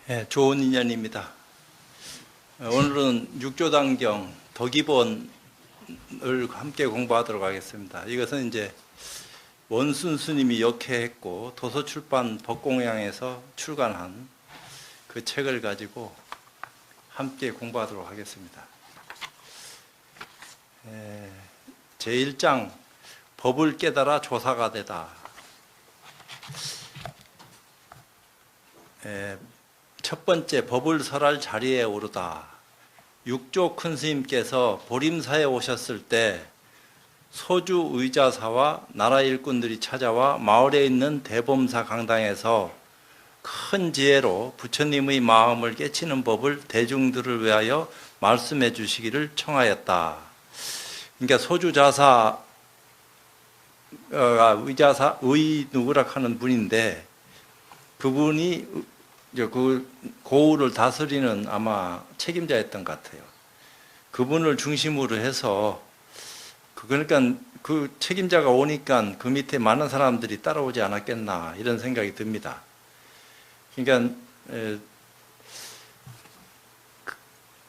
예, 좋은 인연입니다. 오늘은 육조단경 덕기본을 함께 공부하도록 하겠습니다. 이것은 이제 원순 스님이 역해했고 도서출판 법공양에서 출간한 그 책을 가지고 함께 공부하도록 하겠습니다. 제1장 법을 깨달아 조사가 되다. 첫 번째, 법을 설할 자리에 오르다. 육조 큰 스님께서 보림사에 오셨을 때 소주 의자사와 나라 일꾼들이 찾아와 마을에 있는 대범사 강당에서 큰 지혜로 부처님의 마음을 깨치는 법을 대중들을 위하여 말씀해 주시기를 청하였다. 그러니까 소주자사 의자사 누구라 하는 분인데, 그분이 그 고을을 다스리는 아마 책임자였던 것 같아요. 그분을 중심으로 해서 그러니까 그 책임자가 오니까 그 밑에 많은 사람들이 따라오지 않았겠나 이런 생각이 듭니다. 그러니까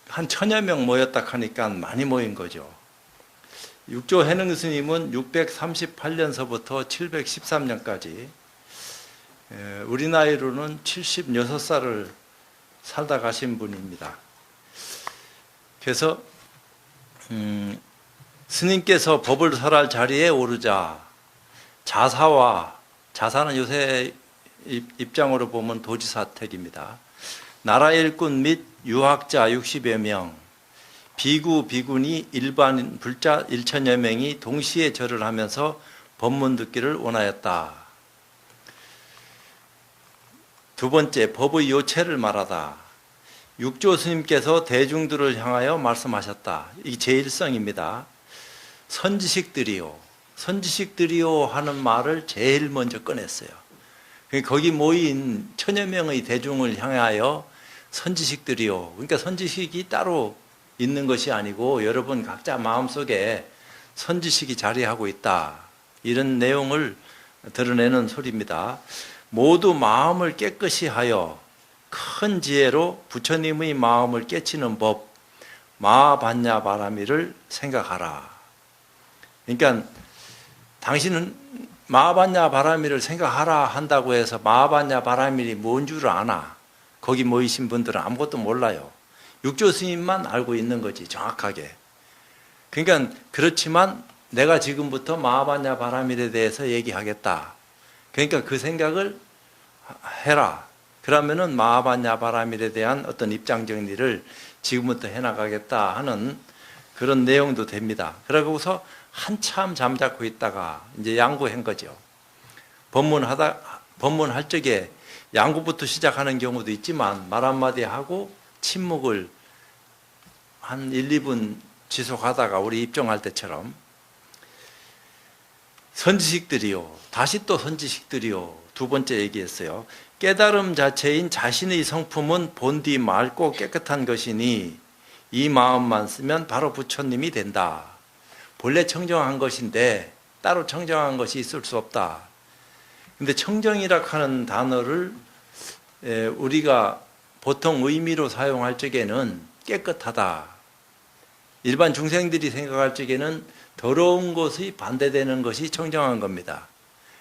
한 1000여 명 모였다 하니까 많이 모인 거죠. 육조 해능 스님은 638년서부터 713년까지 우리 나이로는 76살을 살다 가신 분입니다. 그래서 스님께서 법을 설할 자리에 오르자 자사는 요새 입장으로 보면 도지사택입니다. 나라 일꾼 및 유학자 60여 명, 비구 비구니 일반 불자 1000여 명이 동시에 절을 하면서 법문 듣기를 원하였다. 두 번째, 법의 요체를 말하다. 육조 스님께서 대중들을 향하여 말씀하셨다. 이게 제1성입니다. 선지식들이요 하는 말을 제일 먼저 꺼냈어요. 거기 모인 1000여 명의 대중을 향하여 선지식들이요. 그러니까 선지식이 따로 있는 것이 아니고 여러분 각자 마음속에 선지식이 자리하고 있다. 이런 내용을 드러내는 소리입니다. 모두 마음을 깨끗이 하여 큰 지혜로 부처님의 마음을 깨치는 법 마하반야 바라미를 생각하라. 그러니까 당신은 마하반야 바라미를 생각하라 한다고 해서 마하반야 바라미이 뭔 줄 아나? 거기 모이신 분들은 아무것도 몰라요. 육조 스님만 알고 있는 거지, 정확하게. 그러니까 그렇지만 내가 지금부터 마하반야 바라미에 대해서 얘기하겠다. 그러니까 그 생각을 해라. 그러면은 마하반야 바라밀에 대한 어떤 입장 정리를 지금부터 해나가겠다 하는 그런 내용도 됩니다. 그러고서 한참 잠자코 있다가 이제 양구한 거죠. 법문할 적에 양구부터 시작하는 경우도 있지만 말 한마디 하고 침묵을 한 1, 2분 지속하다가 우리 입종할 때처럼 선지식들이요. 다시 또 선지식들이요. 두 번째 얘기했어요. 깨달음 자체인 자신의 성품은 본디 맑고 깨끗한 것이니 이 마음만 쓰면 바로 부처님이 된다. 본래 청정한 것인데 따로 청정한 것이 있을 수 없다. 근데 청정이라 하는 단어를 우리가 보통 의미로 사용할 적에는 깨끗하다. 일반 중생들이 생각할 적에는 더러운 것이 반대되는 것이 청정한 겁니다.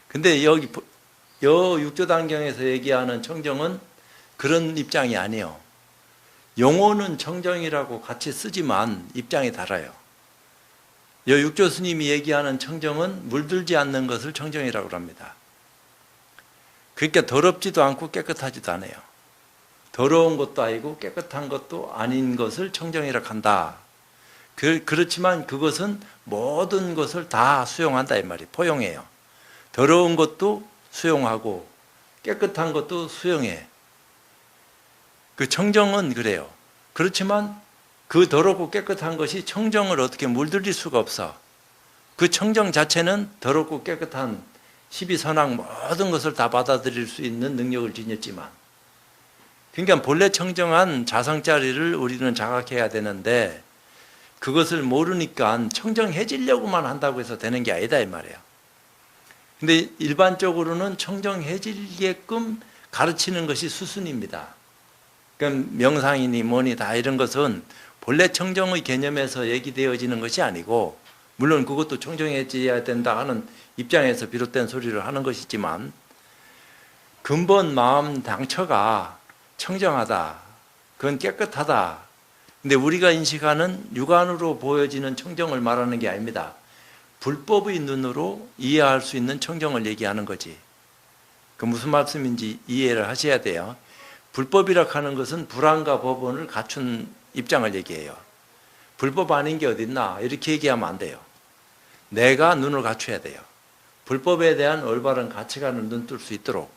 근데 여기 육조단경에서 얘기하는 청정은 그런 입장이 아니에요. 용어는 청정이라고 같이 쓰지만 입장이 달라요. 육조 스님이 얘기하는 청정은 물들지 않는 것을 청정이라고 합니다. 그러니까 더럽지도 않고 깨끗하지도 않아요. 더러운 것도 아니고 깨끗한 것도 아닌 것을 청정이라고 한다. 그렇지만 그것은 모든 것을 다 수용한다 이 말이에요. 포용해요. 더러운 것도 수용하고 깨끗한 것도 수용해. 그 청정은 그래요. 그렇지만 그 더럽고 깨끗한 것이 청정을 어떻게 물들일 수가 없어. 그 청정 자체는 더럽고 깨끗한 십이선악 모든 것을 다 받아들일 수 있는 능력을 지녔지만, 그러니까 본래 청정한 자성자리를 우리는 자각해야 되는데 그것을 모르니까 청정해지려고만 한다고 해서 되는 게 아니다 이 말이에요. 근데 일반적으로는 청정해지게끔 가르치는 것이 수순입니다. 그럼 명상이니 뭐니 다 이런 것은 본래 청정의 개념에서 얘기되어지는 것이 아니고, 물론 그것도 청정해져야 된다 하는 입장에서 비롯된 소리를 하는 것이지만, 근본 마음 당처가 청정하다, 그건 깨끗하다. 근데 우리가 인식하는 육안으로 보여지는 청정을 말하는 게 아닙니다. 불법의 눈으로 이해할 수 있는 청정을 얘기하는 거지. 그 무슨 말씀인지 이해를 하셔야 돼요. 불법이라 하는 것은 불안과 법원을 갖춘 입장을 얘기해요. 불법 아닌 게 어딨나 이렇게 얘기하면 안 돼요. 내가 눈을 갖춰야 돼요. 불법에 대한 올바른 가치관을 눈뜰 수 있도록.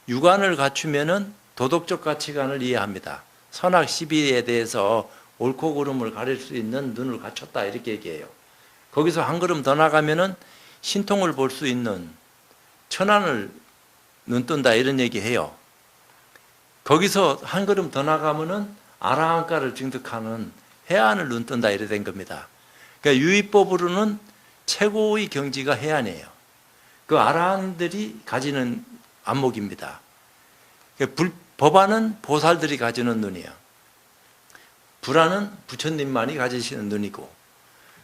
육안을 갖추면은 도덕적 가치관을 이해합니다. 선악 시비에 대해서 옳고 그름을 가릴 수 있는 눈을 갖췄다 이렇게 얘기해요. 거기서 한 걸음 더 나가면은 신통을 볼 수 있는 천안을 눈뜬다 이런 얘기해요. 거기서 한 걸음 더 나가면은 아라한가를 증득하는 해안을 눈뜬다 이래 된 겁니다. 그러니까 유의법으로는 최고의 경지가 해안이에요. 그 아라한들이 가지는 안목입니다. 법안은 보살들이 가지는 눈이에요. 불안은 부처님만이 가지시는 눈이고.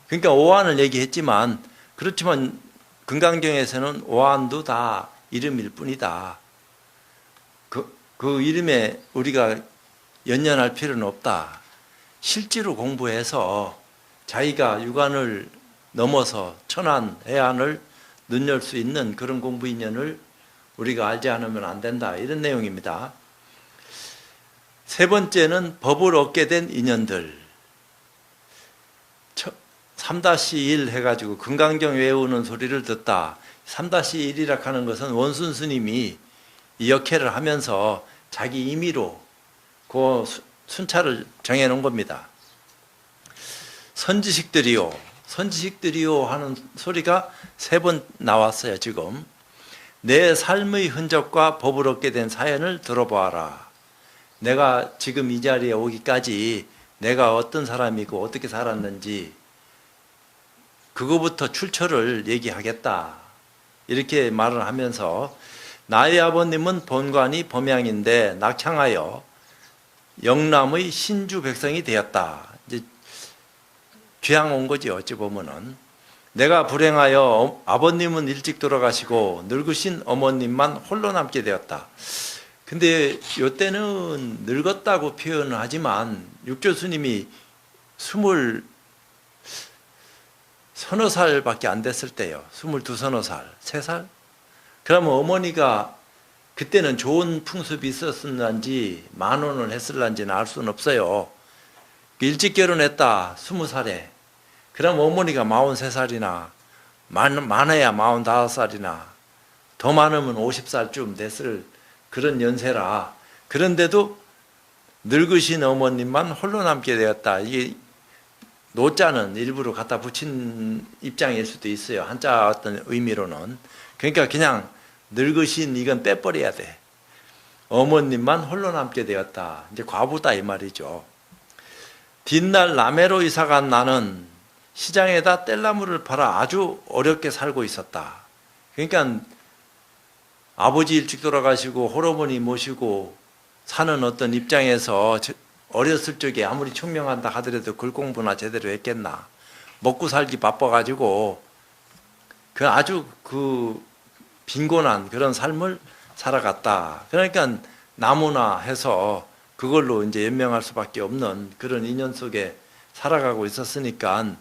그러니까 오한을 얘기했지만, 그렇지만 금강경에서는 오한도 다 이름일 뿐이다. 그 이름에 우리가 연연할 필요는 없다. 실제로 공부해서 자기가 육안을 넘어서 천안, 해안을 눈열 수 있는 그런 공부 인연을 우리가 알지 않으면 안 된다. 이런 내용입니다. 세 번째는 법을 얻게 된 인연들. 3-1 해가지고 금강경 외우는 소리를 듣다. 3-1이라 하는 것은 원순 스님이 이 역해를 하면서 자기 임의로 그 순차를 정해놓은 겁니다. 선지식들이요. 선지식들이요 하는 소리가 3번 나왔어요, 지금. 내 삶의 흔적과 법을 얻게 된 사연을 들어보아라. 내가 지금 이 자리에 오기까지 내가 어떤 사람이고 어떻게 살았는지 그거부터 출처를 얘기하겠다. 이렇게 말을 하면서 나의 아버님은 본관이 범양인데 낙향하여 영남의 신주 백성이 되었다. 이제 귀향 온 거지 어찌 보면은. 내가 불행하여 아버님은 일찍 돌아가시고 늙으신 어머님만 홀로 남게 되었다. 근데 이때는 늙었다고 표현을 하지만 육조 스님이 20 살밖에 안 됐을 때요. 22 서너 살, 3살? 그러면 어머니가 그때는 좋은 풍습이 있었는지 만원을 했을런지는 알 수는 없어요. 일찍 결혼했다, 20살에. 그럼 어머니가 43살이나 많아야 45살이나 더 많으면 50살쯤 됐을 그런 연세라. 그런데도 늙으신 어머님만 홀로 남게 되었다. 이게 노자는 일부러 갖다 붙인 입장일 수도 있어요. 한자 어떤 의미로는. 그러니까 그냥 늙으신 이건 빼버려야 돼. 어머님만 홀로 남게 되었다. 이제 과부다 이 말이죠. 뒷날 남해로 이사간 나는 시장에다 뗄나무를 팔아 아주 어렵게 살고 있었다. 그러니까 아버지 일찍 돌아가시고 홀어머니 모시고 사는 어떤 입장에서 어렸을 적에 아무리 총명한다 하더라도 글 공부나 제대로 했겠나. 먹고 살기 바빠가지고 아주 빈곤한 그런 삶을 살아갔다. 그러니까 나무나 해서 그걸로 이제 연명할 수밖에 없는 그런 인연 속에 살아가고 있었으니까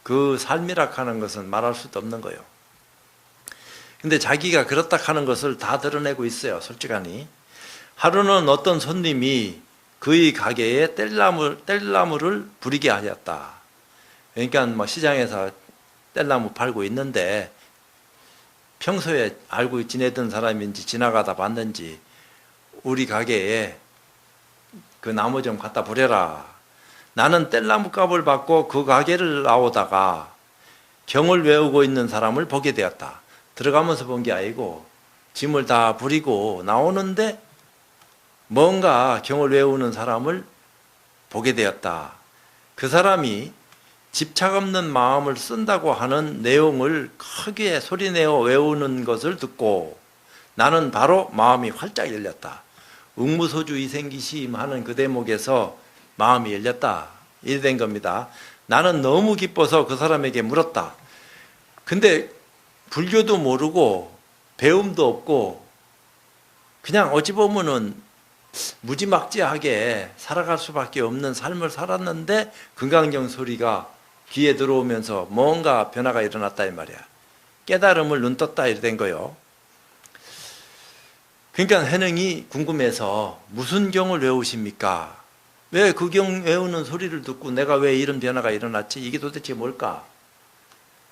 그 삶이라 하는 것은 말할 수도 없는 거예요. 근데 자기가 그렇다 하는 것을 다 드러내고 있어요. 솔직하니. 하루는 어떤 손님이 그의 가게에 뗄나무를 부리게 하였다. 그러니까 뭐 시장에서 뗄나무 팔고 있는데 평소에 알고 지내던 사람인지 지나가다 봤는지 우리 가게에 그 나무 좀 갖다 부려라. 나는 뗄나무 값을 받고 그 가게를 나오다가 경을 외우고 있는 사람을 보게 되었다. 들어가면서 본 게 아니고 짐을 다 부리고 나오는데 뭔가 경을 외우는 사람을 보게 되었다. 그 사람이 집착 없는 마음을 쓴다고 하는 내용을 크게 소리내어 외우는 것을 듣고 나는 바로 마음이 활짝 열렸다. 응무소주 이생기심 하는 그 대목에서 마음이 열렸다. 이래 된 겁니다. 나는 너무 기뻐서 그 사람에게 물었다. 근데 불교도 모르고 배움도 없고 그냥 어찌 보면은 무지막지하게 살아갈 수밖에 없는 삶을 살았는데 금강경 소리가 귀에 들어오면서 뭔가 변화가 일어났다 이 말이야. 깨달음을 눈 떴다 이래 된 거요. 그러니까 해능이 궁금해서 무슨 경을 외우십니까? 왜 그 경 외우는 소리를 듣고 내가 왜 이런 변화가 일어났지? 이게 도대체 뭘까?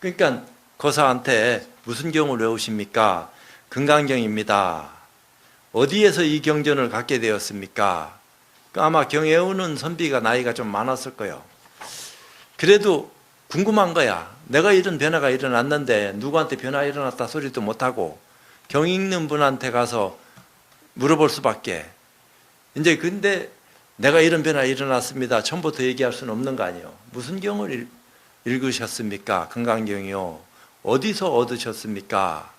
그러니까 거사한테 무슨 경을 외우십니까? 금강경입니다. 어디에서 이 경전을 갖게 되었습니까? 아마 경 외우는 선비가 나이가 좀 많았을 거예요. 그래도 궁금한 거야. 내가 이런 변화가 일어났는데 누구한테 변화 일어났다 소리도 못하고 경 읽는 분한테 가서 물어볼 수밖에. 이제 근데 내가 이런 변화 일어났습니다. 처음부터 얘기할 수는 없는 거 아니에요. 무슨 경을 읽으셨습니까? 금강경이요. 어디서 얻으셨습니까?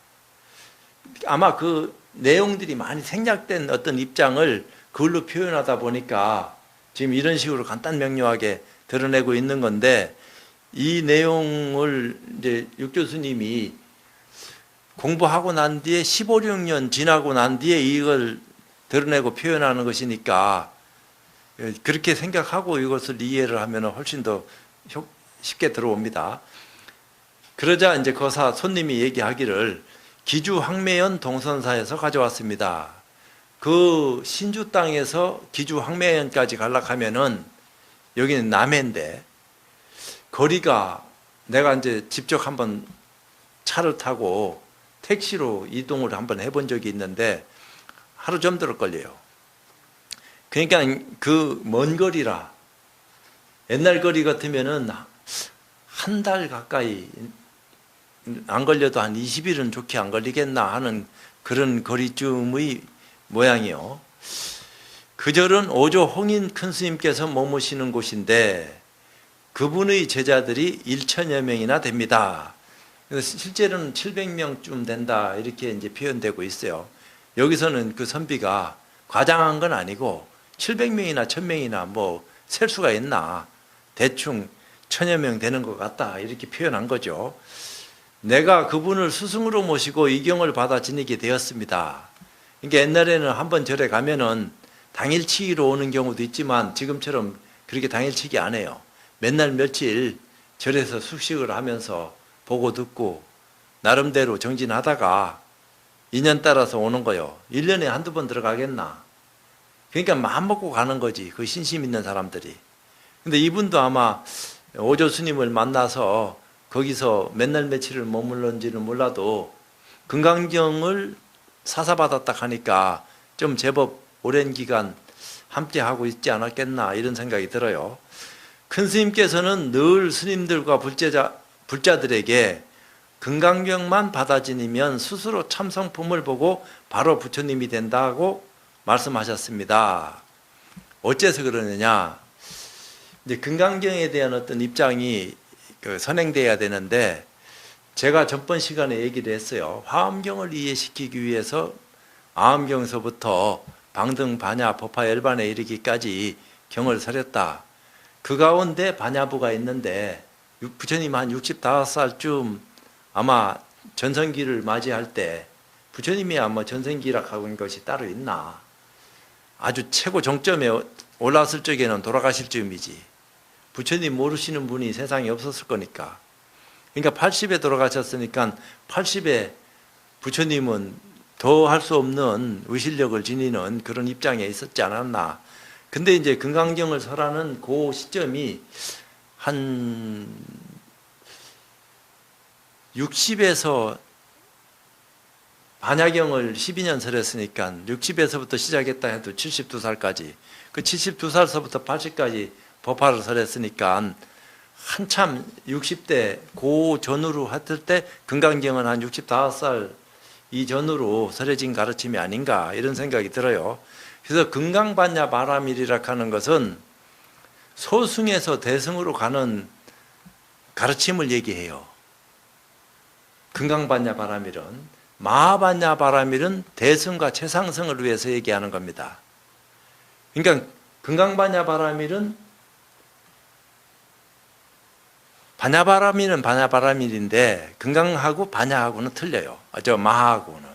아마 그 내용들이 많이 생략된 어떤 입장을 글로 표현하다 보니까 지금 이런 식으로 간단 명료하게 드러내고 있는 건데, 이 내용을 이제 육교수님이 공부하고 난 뒤에 15, 16년 지나고 난 뒤에 이걸 드러내고 표현하는 것이니까 그렇게 생각하고 이것을 이해를 하면 훨씬 더 쉽게 들어옵니다. 그러자 이제 거사 손님이 얘기하기를 기주 황매연 동선사에서 가져왔습니다. 그 신주 땅에서 기주 황매연까지 가려면 여기는 남해인데 거리가 내가 이제 직접 한번 차를 타고 택시로 이동을 한번 해본 적이 있는데 하루 좀 들을걸요. 그러니까 그 먼 거리라 옛날 거리 같으면은 한 달 가까이 안 걸려도 한 20일은 좋게 안 걸리겠나 하는 그런 거리쯤의 모양이요. 그 절은 오조 홍인 큰 스님께서 머무시는 곳인데 그분의 제자들이 1천여 명이나 됩니다. 그래서 실제로는 700명쯤 된다 이렇게 이제 표현되고 있어요. 여기서는 그 선비가 과장한 건 아니고 700명이나 1000명이나 뭐 셀 수가 있나 대충 1000여 명 되는 것 같다 이렇게 표현한 거죠. 내가 그분을 스승으로 모시고 이 경을 받아 지니게 되었습니다. 그러니까 옛날에는 한번 절에 가면은 당일치기로 오는 경우도 있지만 지금처럼 그렇게 당일치기 안 해요. 맨날 며칠 절에서 숙식을 하면서 보고 듣고 나름대로 정진하다가 인연 따라서 오는 거요. 1년에 한두 번 들어가겠나. 그러니까 마음 먹고 가는 거지. 그 신심 있는 사람들이. 근데 이분도 아마 오조 스님을 만나서 거기서 맨날 며칠을 머물렀는지는 몰라도 금강경을 사사받았다 하니까 좀 제법 오랜 기간 함께 하고 있지 않았겠나 이런 생각이 들어요. 큰 스님께서는 늘 스님들과 불자들에게 금강경만 받아지니면 스스로 참성품을 보고 바로 부처님이 된다고 말씀하셨습니다. 어째서 그러느냐? 이제 금강경에 대한 어떤 입장이 선행돼야 되는데 제가 전번 시간에 얘기를 했어요. 화엄경을 이해시키기 위해서 아엄경서부터 방등, 반야, 법화, 열반에 이르기까지 경을 설했다. 그 가운데 반야부가 있는데 부처님 한 65살쯤 아마 전성기를 맞이할 때 부처님이 아마 전성기라 하는 것이 따로 있나. 아주 최고 정점에 올랐을 적에는 돌아가실 즈음이지. 부처님 모르시는 분이 세상에 없었을 거니까. 그러니까 80에 돌아가셨으니까 80에 부처님은 더 할 수 없는 의실력을 지니는 그런 입장에 있었지 않았나. 근데 이제 금강경을 설하는 그 시점이 한 60에서 반야경을 12년 설했으니까 60에서부터 시작했다 해도 72살까지 그 72살서부터 80까지 법화를 설했으니까 한참 60대 고 전후로 했을 때 금강경은 한 65살 이전으로 설해진 가르침이 아닌가 이런 생각이 들어요. 그래서 금강반야 바라밀이라 하는 것은 소승에서 대승으로 가는 가르침을 얘기해요. 금강반야 바라밀은 마하반야 바라밀은 대승과 최상승을 위해서 얘기하는 겁니다. 그러니까 금강반야바라밀은 반야바라밀은 반야바라밀인데 금강하고 반야하고는 틀려요. 마하하고는.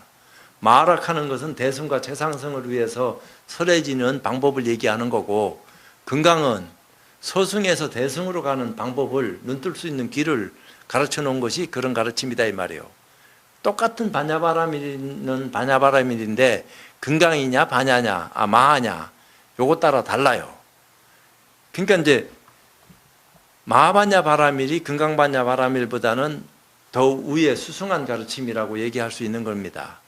마하락하는 것은 대승과 최상승을 위해서 설해지는 방법을 얘기하는 거고, 금강은 서승에서 대승으로 가는 방법을 눈뜰 수 있는 길을 가르쳐 놓은 것이 그런 가르침이다 이 말이에요. 똑같은 반야바라밀은 반야바라밀인데 금강이냐 반야냐 마하냐 요거 따라 달라요. 그러니까 이제 마하반야바라밀이 금강반야바라밀보다는 더 위에 수승한 가르침이라고 얘기할 수 있는 겁니다.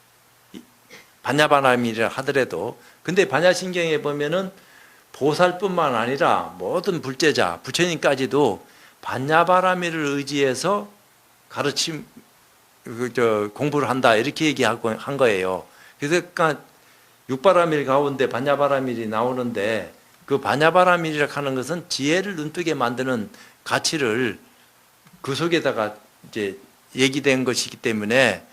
반야바라밀이라 하더라도. 근데 반야신경에 보면은 보살뿐만 아니라 모든 불제자, 부처님까지도 반야바라밀을 의지해서 공부를 한다 이렇게 얘기하고 한 거예요. 그래서 그러니까 육바라밀 가운데 반야바라밀이 나오는데, 그 반야바라밀이라고 하는 것은 지혜를 눈뜨게 만드는 가치를 그 속에다가 이제 얘기된 것이기 때문에,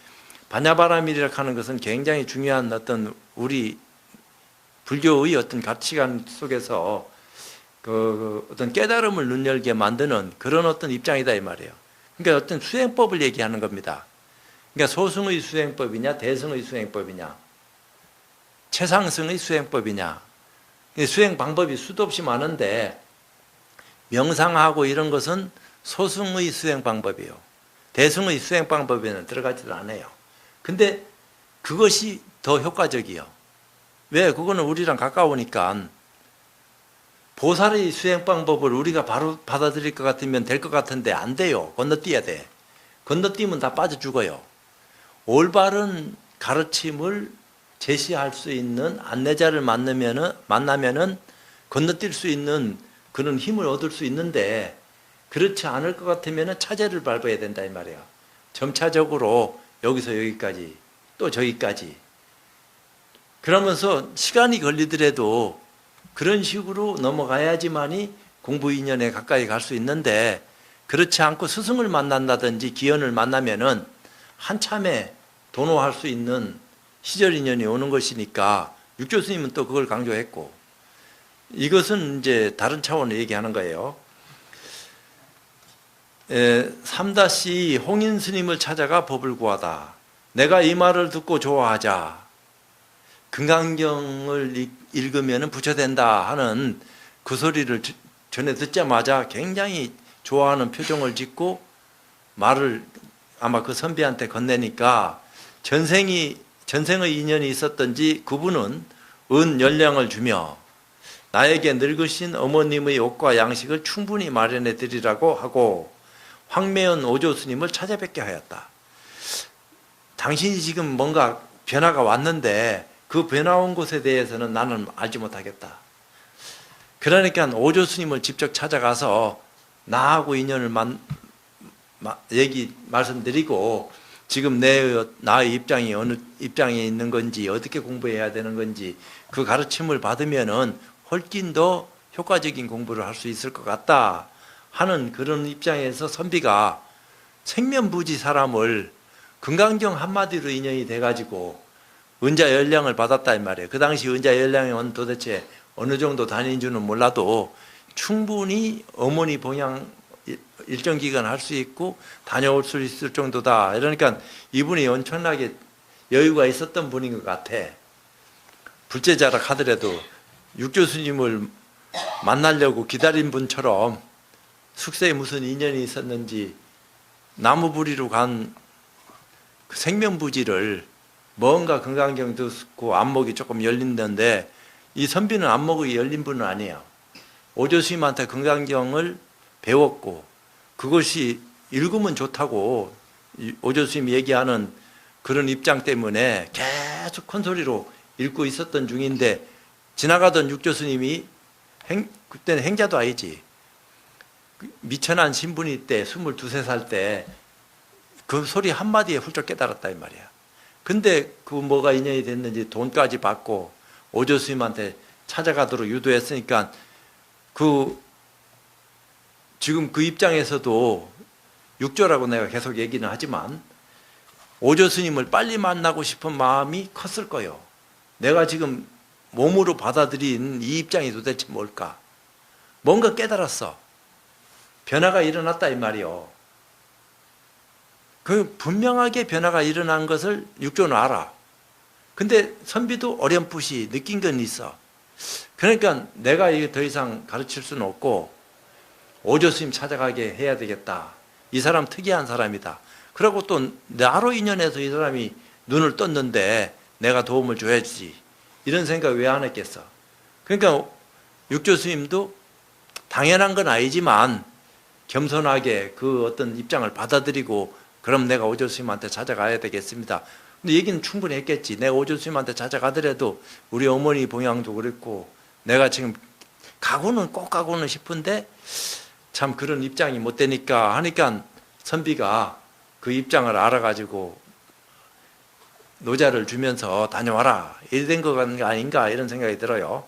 반야바라밀이라고 하는 것은 굉장히 중요한 어떤 우리 불교의 어떤 가치관 속에서 그 어떤 깨달음을 눈열게 만드는 그런 어떤 입장이다 이 말이에요. 그러니까 어떤 수행법을 얘기하는 겁니다. 그러니까 소승의 수행법이냐 대승의 수행법이냐 최상승의 수행법이냐, 수행 방법이 수도 없이 많은데 명상하고 이런 것은 소승의 수행 방법이에요. 대승의 수행 방법에는 들어가지도 않아요. 근데 그것이 더 효과적이요. 왜? 그거는 우리랑 가까우니까. 보살의 수행 방법을 우리가 바로 받아들일 것 같으면 될 것 같은데 안 돼요. 건너뛰어야 돼. 건너뛰면 다 빠져 죽어요. 올바른 가르침을 제시할 수 있는 안내자를 만나면은 건너뛸 수 있는 그런 힘을 얻을 수 있는데, 그렇지 않을 것 같으면 차제를 밟아야 된다 이 말이에요. 점차적으로 여기서 여기까지 또 저기까지. 그러면서 시간이 걸리더라도 그런 식으로 넘어가야지만이 공부 인연에 가까이 갈 수 있는데, 그렇지 않고 스승을 만난다든지 기연을 만나면은 한참에 도노할 수 있는 시절 인연이 오는 것이니까, 육조 스님은 또 그걸 강조했고, 이것은 이제 다른 차원을 얘기하는 거예요. 3-2 홍인 스님을 찾아가 법을 구하다. 내가 이 말을 듣고 좋아하자. 금강경을 읽으면 부처된다 하는 그 소리를 전에 듣자마자 굉장히 좋아하는 표정을 짓고 말을 아마 그 선비한테 건네니까, 전생의 인연이 있었던지 그분은 연량을 주며 나에게 늙으신 어머님의 옷과 양식을 충분히 마련해 드리라고 하고 황매연 오조 스님을 찾아뵙게 하였다. 당신이 지금 뭔가 변화가 왔는데 그 변화 온 것에 대해서는 나는 알지 못하겠다. 그러니까 오조 스님을 직접 찾아가서 나하고 인연을 말씀드리고, 지금 나의 입장이 어느 입장에 있는 건지, 어떻게 공부해야 되는 건지 그 가르침을 받으면은 훨씬 더 효과적인 공부를 할 수 있을 것 같다 하는 그런 입장에서 선비가 생면부지 사람을 금강경 한마디로 인연이 돼가지고 은자 열량을 받았다 이 말이에요. 그 당시 은자 열량은 도대체 어느 정도 다닌지는 몰라도 충분히 어머니 봉양 일정 기간 할 수 있고 다녀올 수 있을 정도다. 그러니까 이분이 엄청나게 여유가 있었던 분인 것 같아. 불제자라 하더라도 육조 스님을 만나려고 기다린 분처럼 숙세에 무슨 인연이 있었는지 나무부리로 간 그 생명부지를 뭔가 금강경 듣고 안목이 조금 열린다는데, 이 선비는 안목이 열린 분은 아니에요. 오조 스님한테 금강경을 배웠고 그것이 읽으면 좋다고 오조 스님이 얘기하는 그런 입장 때문에 계속 큰 소리로 읽고 있었던 중인데, 지나가던 육조 스님이 그때는 행자도 아니지, 미천한 신분이 때 22, 23살 때 그 소리 한마디에 훌쩍 깨달았다 이 말이야. 근데 그 뭐가 인연이 됐는지 돈까지 받고 오조 스님한테 찾아가도록 유도했으니까, 지금 그 입장에서도 육조라고 내가 계속 얘기는 하지만 오조 스님을 빨리 만나고 싶은 마음이 컸을 거예요. 내가 지금 몸으로 받아들인 이 입장이 도대체 뭘까? 뭔가 깨달았어. 변화가 일어났다 이 말이요. 그 분명하게 변화가 일어난 것을 육조는 알아. 근데 선비도 어렴풋이 느낀 건 있어. 그러니까 내가 이게 더 이상 가르칠 수는 없고 오조 스님 찾아가게 해야 되겠다. 이 사람 특이한 사람이다. 그리고 또 나로 인연해서 이 사람이 눈을 떴는데 내가 도움을 줘야지. 이런 생각 왜 안 했겠어? 그러니까 육조 스님도 당연한 건 아니지만 겸손하게 그 어떤 입장을 받아들이고 그럼 내가 오조 스님한테 찾아가야 되겠습니다. 근데 얘기는 충분히 했겠지. 내가 오조 스님한테 찾아가더라도 우리 어머니 봉양도 그랬고 내가 지금 가고는 꼭 가고는 싶은데 참 그런 입장이 못 되니까 하니까 선비가 그 입장을 알아가지고 노자를 주면서 다녀와라. 이래 된 거 아닌가 이런 생각이 들어요.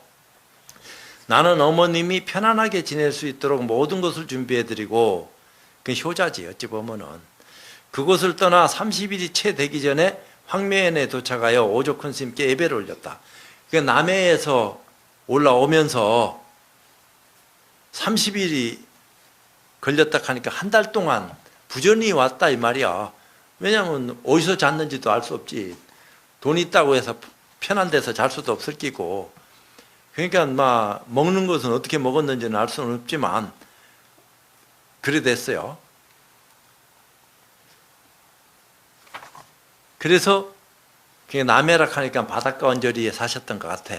나는 어머님이 편안하게 지낼 수 있도록 모든 것을 준비해드리고 그 효자지 어찌 보면은 그곳을 떠나 30일이 채 되기 전에 황매연에 도착하여 오조 큰 스님께 예배를 올렸다. 그 남해에서 올라오면서 30일이 걸렸다 하니까 한 달 동안 부전히 왔다 이 말이야. 왜냐하면 어디서 잤는지도 알 수 없지. 돈 있다고 해서 편한 데서 잘 수도 없을 끼고. 그러니까 막 먹는 것은 어떻게 먹었는지는 알 수는 없지만 그래 됐어요. 그래서 남해라 하니까 바닷가 언저리에 사셨던 것 같아.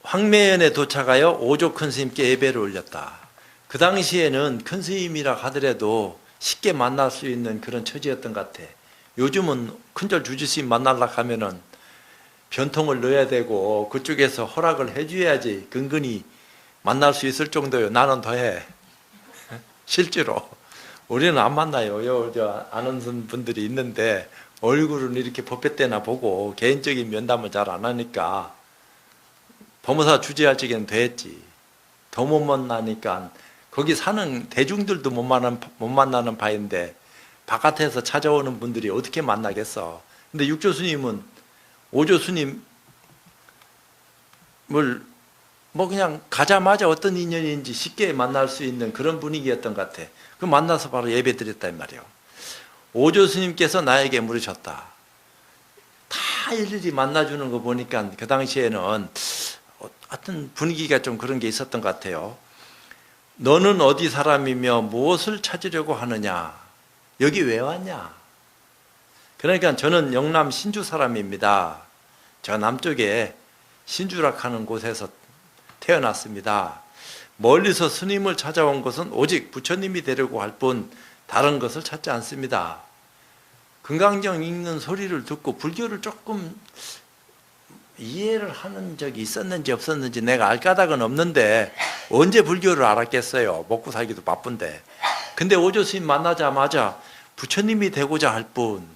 황매연에 도착하여 오조 큰 스님께 예배를 올렸다. 그 당시에는 큰 스님이라 하더라도 쉽게 만날 수 있는 그런 처지였던 것 같아. 요즘은 큰절 주지 스님 만나려고 하면은 변통을 넣어야 되고 그쪽에서 허락을 해줘야지 근근히 만날 수 있을 정도요. 나는 더해. 실제로. 우리는 안 만나요. 저 아는 분들이 있는데 얼굴은 이렇게 법회 때나 보고 개인적인 면담을 잘 안 하니까 법무사 주재할 적에는 됐지. 더 못 만나니까 거기 사는 대중들도 못 만나는 바인데 바깥에서 찾아오는 분들이 어떻게 만나겠어. 근데 육조 스님은 오조 스님을 뭐 그냥 가자마자 어떤 인연인지 쉽게 만날 수 있는 그런 분위기였던 것 같아. 그 만나서 바로 예배 드렸단 말이에요. 오조 스님께서 나에게 물으셨다. 다 일일이 만나주는 거 보니까 그 당시에는 하여튼 분위기가 좀 그런 게 있었던 것 같아요. 너는 어디 사람이며 무엇을 찾으려고 하느냐? 여기 왜 왔냐? 그러니까 저는 영남 신주 사람입니다. 저 남쪽에 신주락 하는 곳에서 태어났습니다. 멀리서 스님을 찾아온 것은 오직 부처님이 되려고 할 뿐 다른 것을 찾지 않습니다. 금강경 읽는 소리를 듣고 불교를 조금 이해를 하는 적이 있었는지 없었는지 내가 알 까닭은 없는데 언제 불교를 알았겠어요. 먹고 살기도 바쁜데. 근데 오조 스님 만나자마자 부처님이 되고자 할 뿐.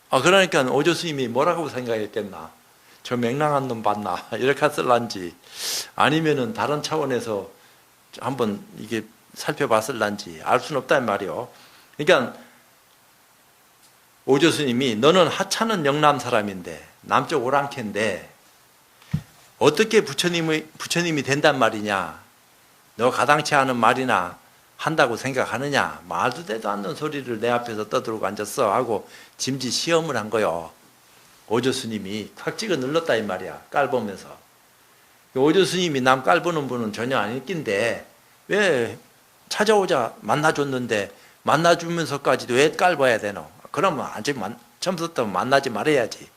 그러니까 오조 스님이 뭐라고 생각했겠나. 저 맹랑한 놈 봤나 이렇게 쓸란지 아니면은 다른 차원에서 한번 이게 살펴봤을란지 알 수는 없단 말이요. 그러니까 오조 스님이 너는 하찮은 영남 사람인데 남쪽 오랑캐인데 어떻게 부처님이 된단 말이냐? 너 가당치 않은 말이나 한다고 생각하느냐? 말도 되도 않는 소리를 내 앞에서 떠들고 앉았어 하고 짐짓 시험을 한 거요. 오조 스님이 콱 찍어 눌렀다 이 말이야. 깔보면서. 오조 스님이 남 깔보는 분은 전혀 아닐 낀데 왜 찾아오자 만나줬는데 만나주면서까지도 왜 깔봐야 되노? 그러면 아직 처음부터 만나지 말아야지.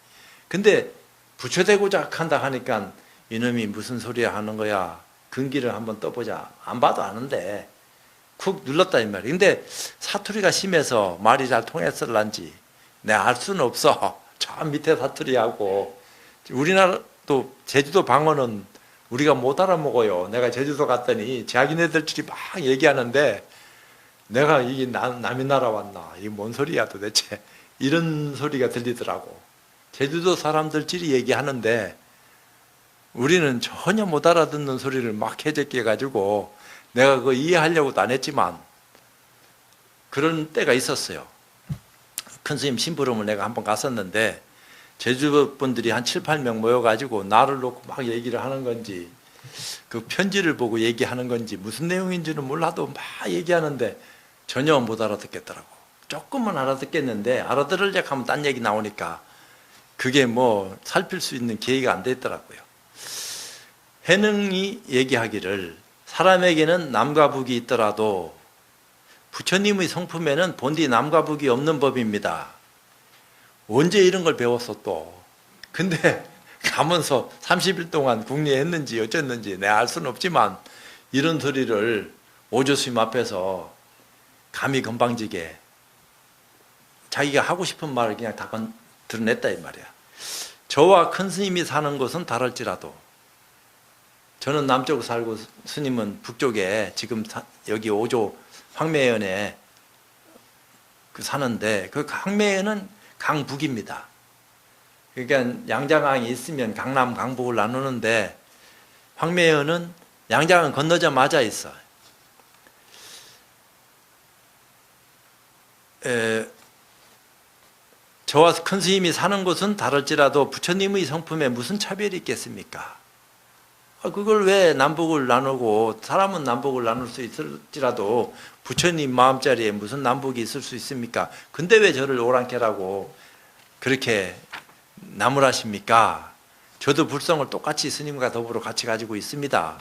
근데 부처되고자 한다 하니까 이놈이 무슨 소리야 하는 거야. 근기를 한번 떠보자. 안 봐도 아는데 쿡 눌렀다 이 말이야. 근데 사투리가 심해서 말이 잘 통했을란지 내가 알 수는 없어. 저 밑에 사투리하고 우리나라도 제주도 방언은 우리가 못 알아먹어요. 내가 제주도 갔더니 자기네들끼리 막 얘기하는데 내가 이게 남의 나라 왔나 이게 뭔 소리야 도대체 이런 소리가 들리더라고. 제주도 사람들끼리 얘기하는데 우리는 전혀 못 알아듣는 소리를 막 해적게 가지고 내가 그거 이해하려고도 안 했지만 그런 때가 있었어요. 큰 스님 심부름을 내가 한번 갔었는데 제주 분들이 한 7, 8명 모여가지고 나를 놓고 막 얘기를 하는 건지 그 편지를 보고 얘기하는 건지 무슨 내용인지는 몰라도 막 얘기하는데 전혀 못 알아듣겠더라고. 조금은 알아듣겠는데 알아들으려고 하면 딴 얘기 나오니까 그게 뭐 살필 수 있는 계기가 안 됐더라고요. 해능이 얘기하기를 사람에게는 남과 북이 있더라도 부처님의 성품에는 본디 남과 북이 없는 법입니다. 언제 이런 걸 배웠어 또. 근데 가면서 30일 동안 국리했는지 어쨌는지 내가 알 수는 없지만 이런 소리를 오조스님 앞에서 감히 건방지게 자기가 하고 싶은 말을 그냥 다 드러냈다 이 말이야. 저와 큰 스님이 사는 곳은 다를지라도 저는 남쪽 살고 스님은 북쪽에 지금 여기 오조 황매연에 사는데 그 황매연은 강북입니다. 그러니까 양자강이 있으면 강남, 강북을 나누는데 황매연은 양자강 건너자마자 있어. 저와 큰 스님이 사는 곳은 다를지라도 부처님의 성품에 무슨 차별이 있겠습니까? 그걸 왜 남북을 나누고 사람은 남북을 나눌 수 있을지라도 부처님 마음자리에 무슨 남북이 있을 수 있습니까? 근데 왜 저를 오랑캐라고 그렇게 나무라십니까? 저도 불성을 똑같이 스님과 더불어 같이 가지고 있습니다.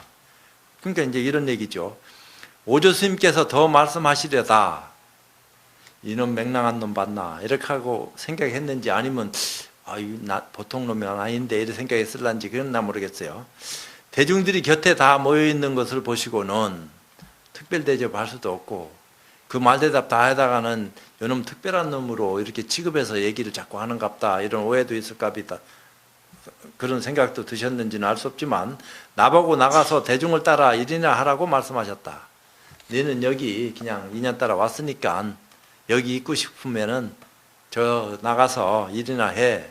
그러니까 이제 이런 얘기죠. 오조 스님께서 더 말씀하시려다 이놈 맹랑한 놈 봤나 이렇게 하고 생각했는지 아니면 나 보통 놈이 아닌데 이렇게 생각했을런지 그건 나 모르겠어요. 대중들이 곁에 다 모여있는 것을 보시고는 특별 대접할 수도 없고 그 말대답 다 하다가는 요놈 특별한 놈으로 이렇게 취급해서 얘기를 자꾸 하는갑다 이런 오해도 있을까비다 그런 생각도 드셨는지는 알 수 없지만 나보고 나가서 대중을 따라 일이나 하라고 말씀하셨다. 너는 여기 그냥 2년 따라 왔으니까 여기 있고 싶으면은 저 나가서 일이나 해.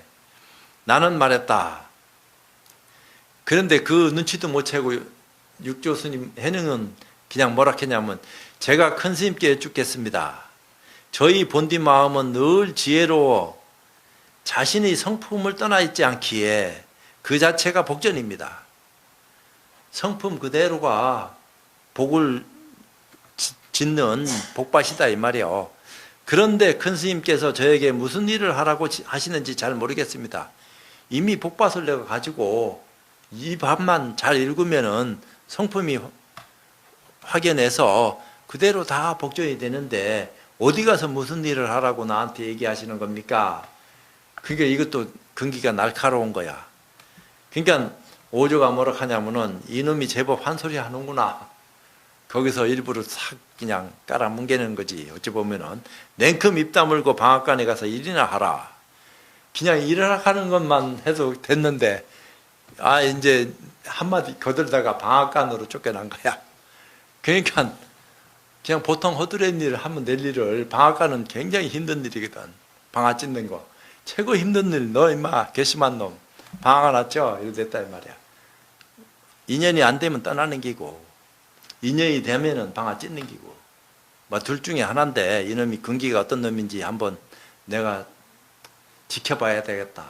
나는 말했다. 그런데 그 눈치도 못 채고 육조 스님 해능은 그냥 뭐라 했냐면 제가 큰 스님께 여쭙겠습니다. 저희 본디 마음은 늘 지혜로워 자신의 성품을 떠나 있지 않기에 그 자체가 복전입니다. 성품 그대로가 복을 짓는 복밭이다 이 말이요. 그런데 큰 스님께서 저에게 무슨 일을 하라고 하시는지 잘 모르겠습니다. 이미 복밭을 내가 가지고 이 밥만 잘 읽으면은 성품이 확연해서 그대로 다 복전이 되는데 어디 가서 무슨 일을 하라고 나한테 얘기하시는 겁니까? 그러니까 이것도 근기가 날카로운 거야. 그러니까 오조가 뭐라 하냐면은 이놈이 제법 한 소리 하는구나. 거기서 일부러 싹 그냥 깔아뭉개는 거지. 어찌 보면은 냉큼 입 다물고 방앗간에 가서 일이나 하라. 그냥 일을 하는 것만 해도 됐는데 이제 한마디 거들다가 방앗간으로 쫓겨난 거야. 그러니까 그냥 보통 허드렛 일을 하면 될 일을 방앗간은 굉장히 힘든 일이거든. 방앗 찢는 거. 최고 힘든 일, 너 임마 괘씸한 놈. 방앗 났죠? 이렇게 됐다 이 말이야. 인연이 안 되면 떠나는 기고 인연이 되면은 방앗 찢는 기고 뭐 둘 중에 하나인데 이놈이 근기가 어떤 놈인지 한번 내가 지켜봐야 되겠다.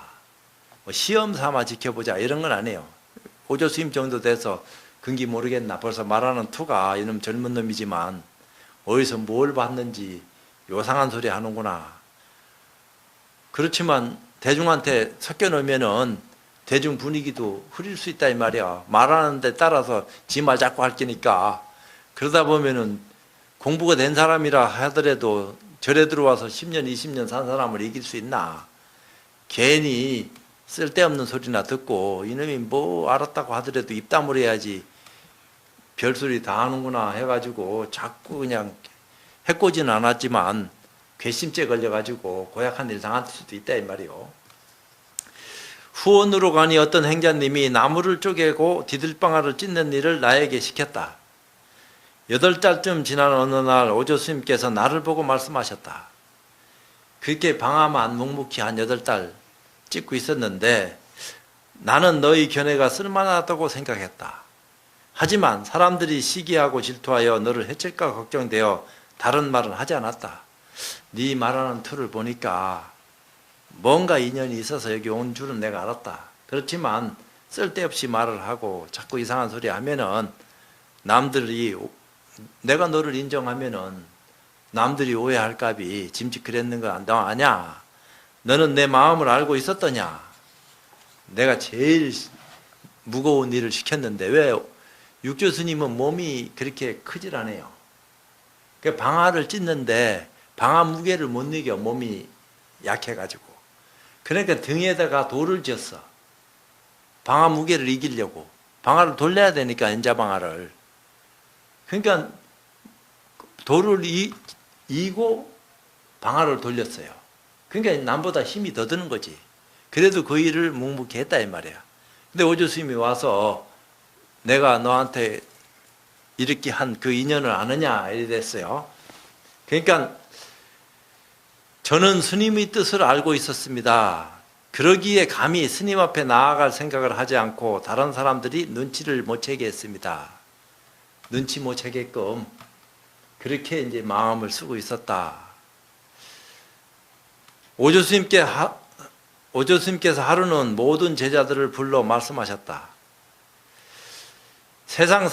뭐 시험 삼아 지켜보자 이런 건 아니에요. 오조 스님 정도 돼서 근기 모르겠나. 벌써 말하는 투가 이놈 젊은 놈이지만 어디서 뭘 봤는지 요상한 소리 하는구나. 그렇지만 대중한테 섞여 놓으면은 대중 분위기도 흐릴 수 있다 이 말이야. 말하는 데 따라서 지 말 자꾸 할 거니까. 그러다 보면은 공부가 된 사람이라 하더라도 절에 들어와서 10년 20년 산 사람을 이길 수 있나. 괜히 쓸데없는 소리나 듣고 이놈이 뭐 알았다고 하더라도 입 다물어야지 별소리 다 하는구나 해가지고 자꾸 그냥 해코지는 않았지만 괘씸죄 걸려가지고 고약한 일 당할 수도 있다 이 말이요. 후원으로 가니 어떤 행자님이 나무를 쪼개고 디들방아를 찢는 일을 나에게 시켰다. 8달쯤 지난 어느 날 오조 스님께서 나를 보고 말씀하셨다. 그렇게 방아만 묵묵히 한 8달 찢고 있었는데 나는 너희 견해가 쓸만하다고 생각했다. 하지만 사람들이 시기하고 질투하여 너를 해칠까 걱정되어 다른 말은 하지 않았다. 네 말하는 틀을 보니까 뭔가 인연이 있어서 여기 온 줄은 내가 알았다. 그렇지만 쓸데없이 말을 하고 자꾸 이상한 소리 하면은 남들이, 내가 너를 인정하면은 남들이 오해할 값이 짐짓 그랬는 거 너 아냐? 너는 내 마음을 알고 있었더냐? 내가 제일 무거운 일을 시켰는데 왜 육조 스님은 몸이 그렇게 크질 않아요. 방아를 찢는데 방아 무게를 못 이겨. 몸이 약해가지고. 그러니까 등에다가 돌을 지었어. 방아 무게를 이기려고. 방아를 돌려야 되니까, 인자방아를. 그러니까 돌을 이고 방아를 돌렸어요. 그러니까 남보다 힘이 더 드는 거지. 그래도 그 일을 묵묵히 했다 이 말이야. 근데 오조 스님이 와서 내가 너한테 이렇게 한 그 인연을 아느냐 이랬어요. 그러니까 저는 스님의 뜻을 알고 있었습니다. 그러기에 감히 스님 앞에 나아갈 생각을 하지 않고 다른 사람들이 눈치를 못 채게 했습니다. 눈치 못 채게끔 그렇게 이제 마음을 쓰고 있었다. 오조 스님께서 하루는 모든 제자들을 불러 말씀하셨다. 세상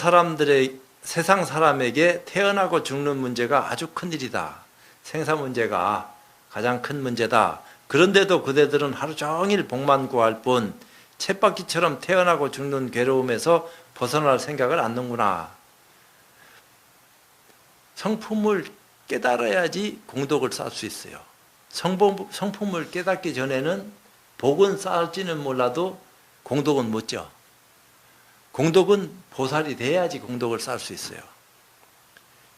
사람에게 태어나고 죽는 문제가 아주 큰 일이다. 생사 문제가 가장 큰 문제다. 그런데도 그대들은 하루 종일 복만 구할 뿐 쳇바퀴처럼 태어나고 죽는 괴로움에서 벗어날 생각을 않는구나. 성품을 깨달아야지 공덕을 쌓을 수 있어요. 성품을 깨닫기 전에는 복은 쌓을지는 몰라도 공덕은 못 져. 공덕은 보살이 돼야지 공덕을 쌓을 수 있어요.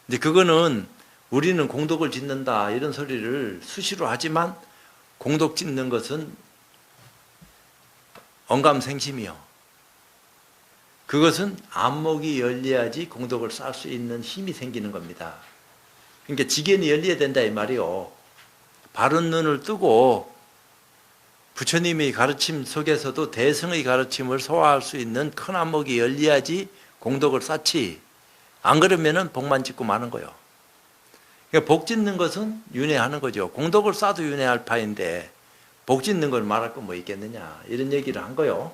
근데 그거는 우리는 공덕을 짓는다 이런 소리를 수시로 하지만 공덕 짓는 것은 언감생심이요. 그것은 안목이 열려야지 공덕을 쌓을 수 있는 힘이 생기는 겁니다. 그러니까 지견이 열려야 된다 이 말이요. 바른 눈을 뜨고 부처님의 가르침 속에서도 대승의 가르침을 소화할 수 있는 큰 안목이 열려야지 공덕을 쌓지. 안 그러면은 복만 짓고 마는 거예요. 그러니까 복 짓는 것은 윤회하는 거죠. 공덕을 쌓아도 윤회할 파인데 복 짓는 걸 말할 거 뭐 있겠느냐 이런 얘기를 한 거예요.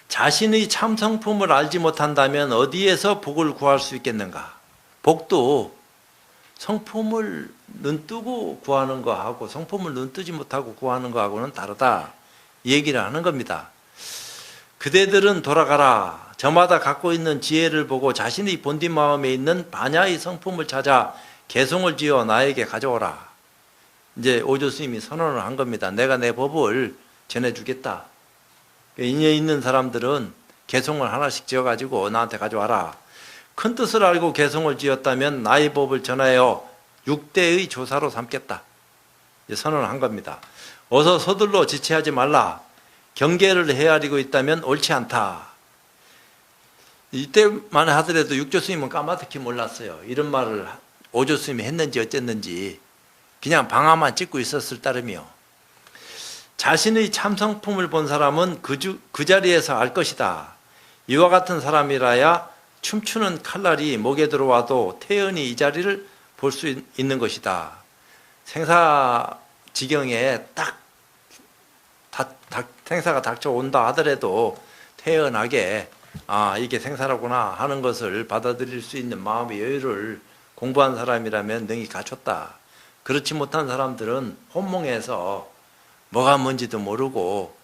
자신의 참 성품을 알지 못한다면 어디에서 복을 구할 수 있겠는가? 복도 성품을 눈뜨고 구하는 거하고 성품을 눈뜨지 못하고 구하는 거하고는 다르다 이 얘기를 하는 겁니다. 그대들은 돌아가라. 저마다 갖고 있는 지혜를 보고 자신의 본디 마음에 있는 반야의 성품을 찾아 개송을 지어 나에게 가져오라. 이제 오조 스님이 선언을 한 겁니다. 내가 내 법을 전해주겠다. 인연 있는 사람들은 개송을 하나씩 지어가지고 나한테 가져와라. 큰 뜻을 알고 개송을 지었다면 나의 법을 전하여 6대의 조사로 삼겠다. 선언을 한 겁니다. 어서 서둘러 지체하지 말라. 경계를 헤아리고 있다면 옳지 않다. 이때만 하더라도 육조 스님은 까마득히 몰랐어요. 이런 말을 오조 스님이 했는지 어쨌는지 그냥 방아만 찍고 있었을 따름이요. 자신의 참성품을 본 사람은 그 자리에서 알 것이다. 이와 같은 사람이라야 춤추는 칼날이 목에 들어와도 태연히 이 자리를 볼 수 있는 것이다. 생사 지경에 생사가 닥쳐온다 하더라도 태연하게 이게 생사라구나 하는 것을 받아들일 수 있는 마음의 여유를 공부한 사람이라면 능히 갖췄다. 그렇지 못한 사람들은 혼몽해서 뭐가 뭔지도 모르고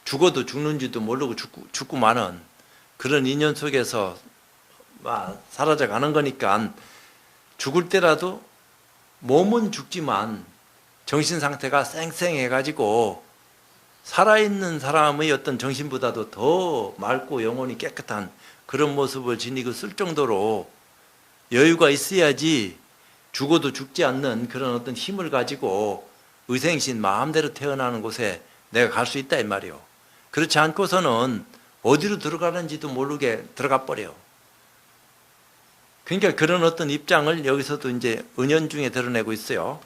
죽어도 죽는지도 모르고 죽고 마는 그런 인연 속에서 사라져가는 거니까 죽을 때라도 몸은 죽지만 정신 상태가 쌩쌩해가지고 살아있는 사람의 어떤 정신보다도 더 맑고 영혼이 깨끗한 그런 모습을 지니고 쓸 정도로 여유가 있어야지 죽어도 죽지 않는 그런 어떤 힘을 가지고 의생신 마음대로 태어나는 곳에 내가 갈 수 있다 이 말이요. 그렇지 않고서는 어디로 들어가는지도 모르게 들어가 버려요. 그러니까 그런 어떤 입장을 여기서도 이제 은연중에 드러내고 있어요.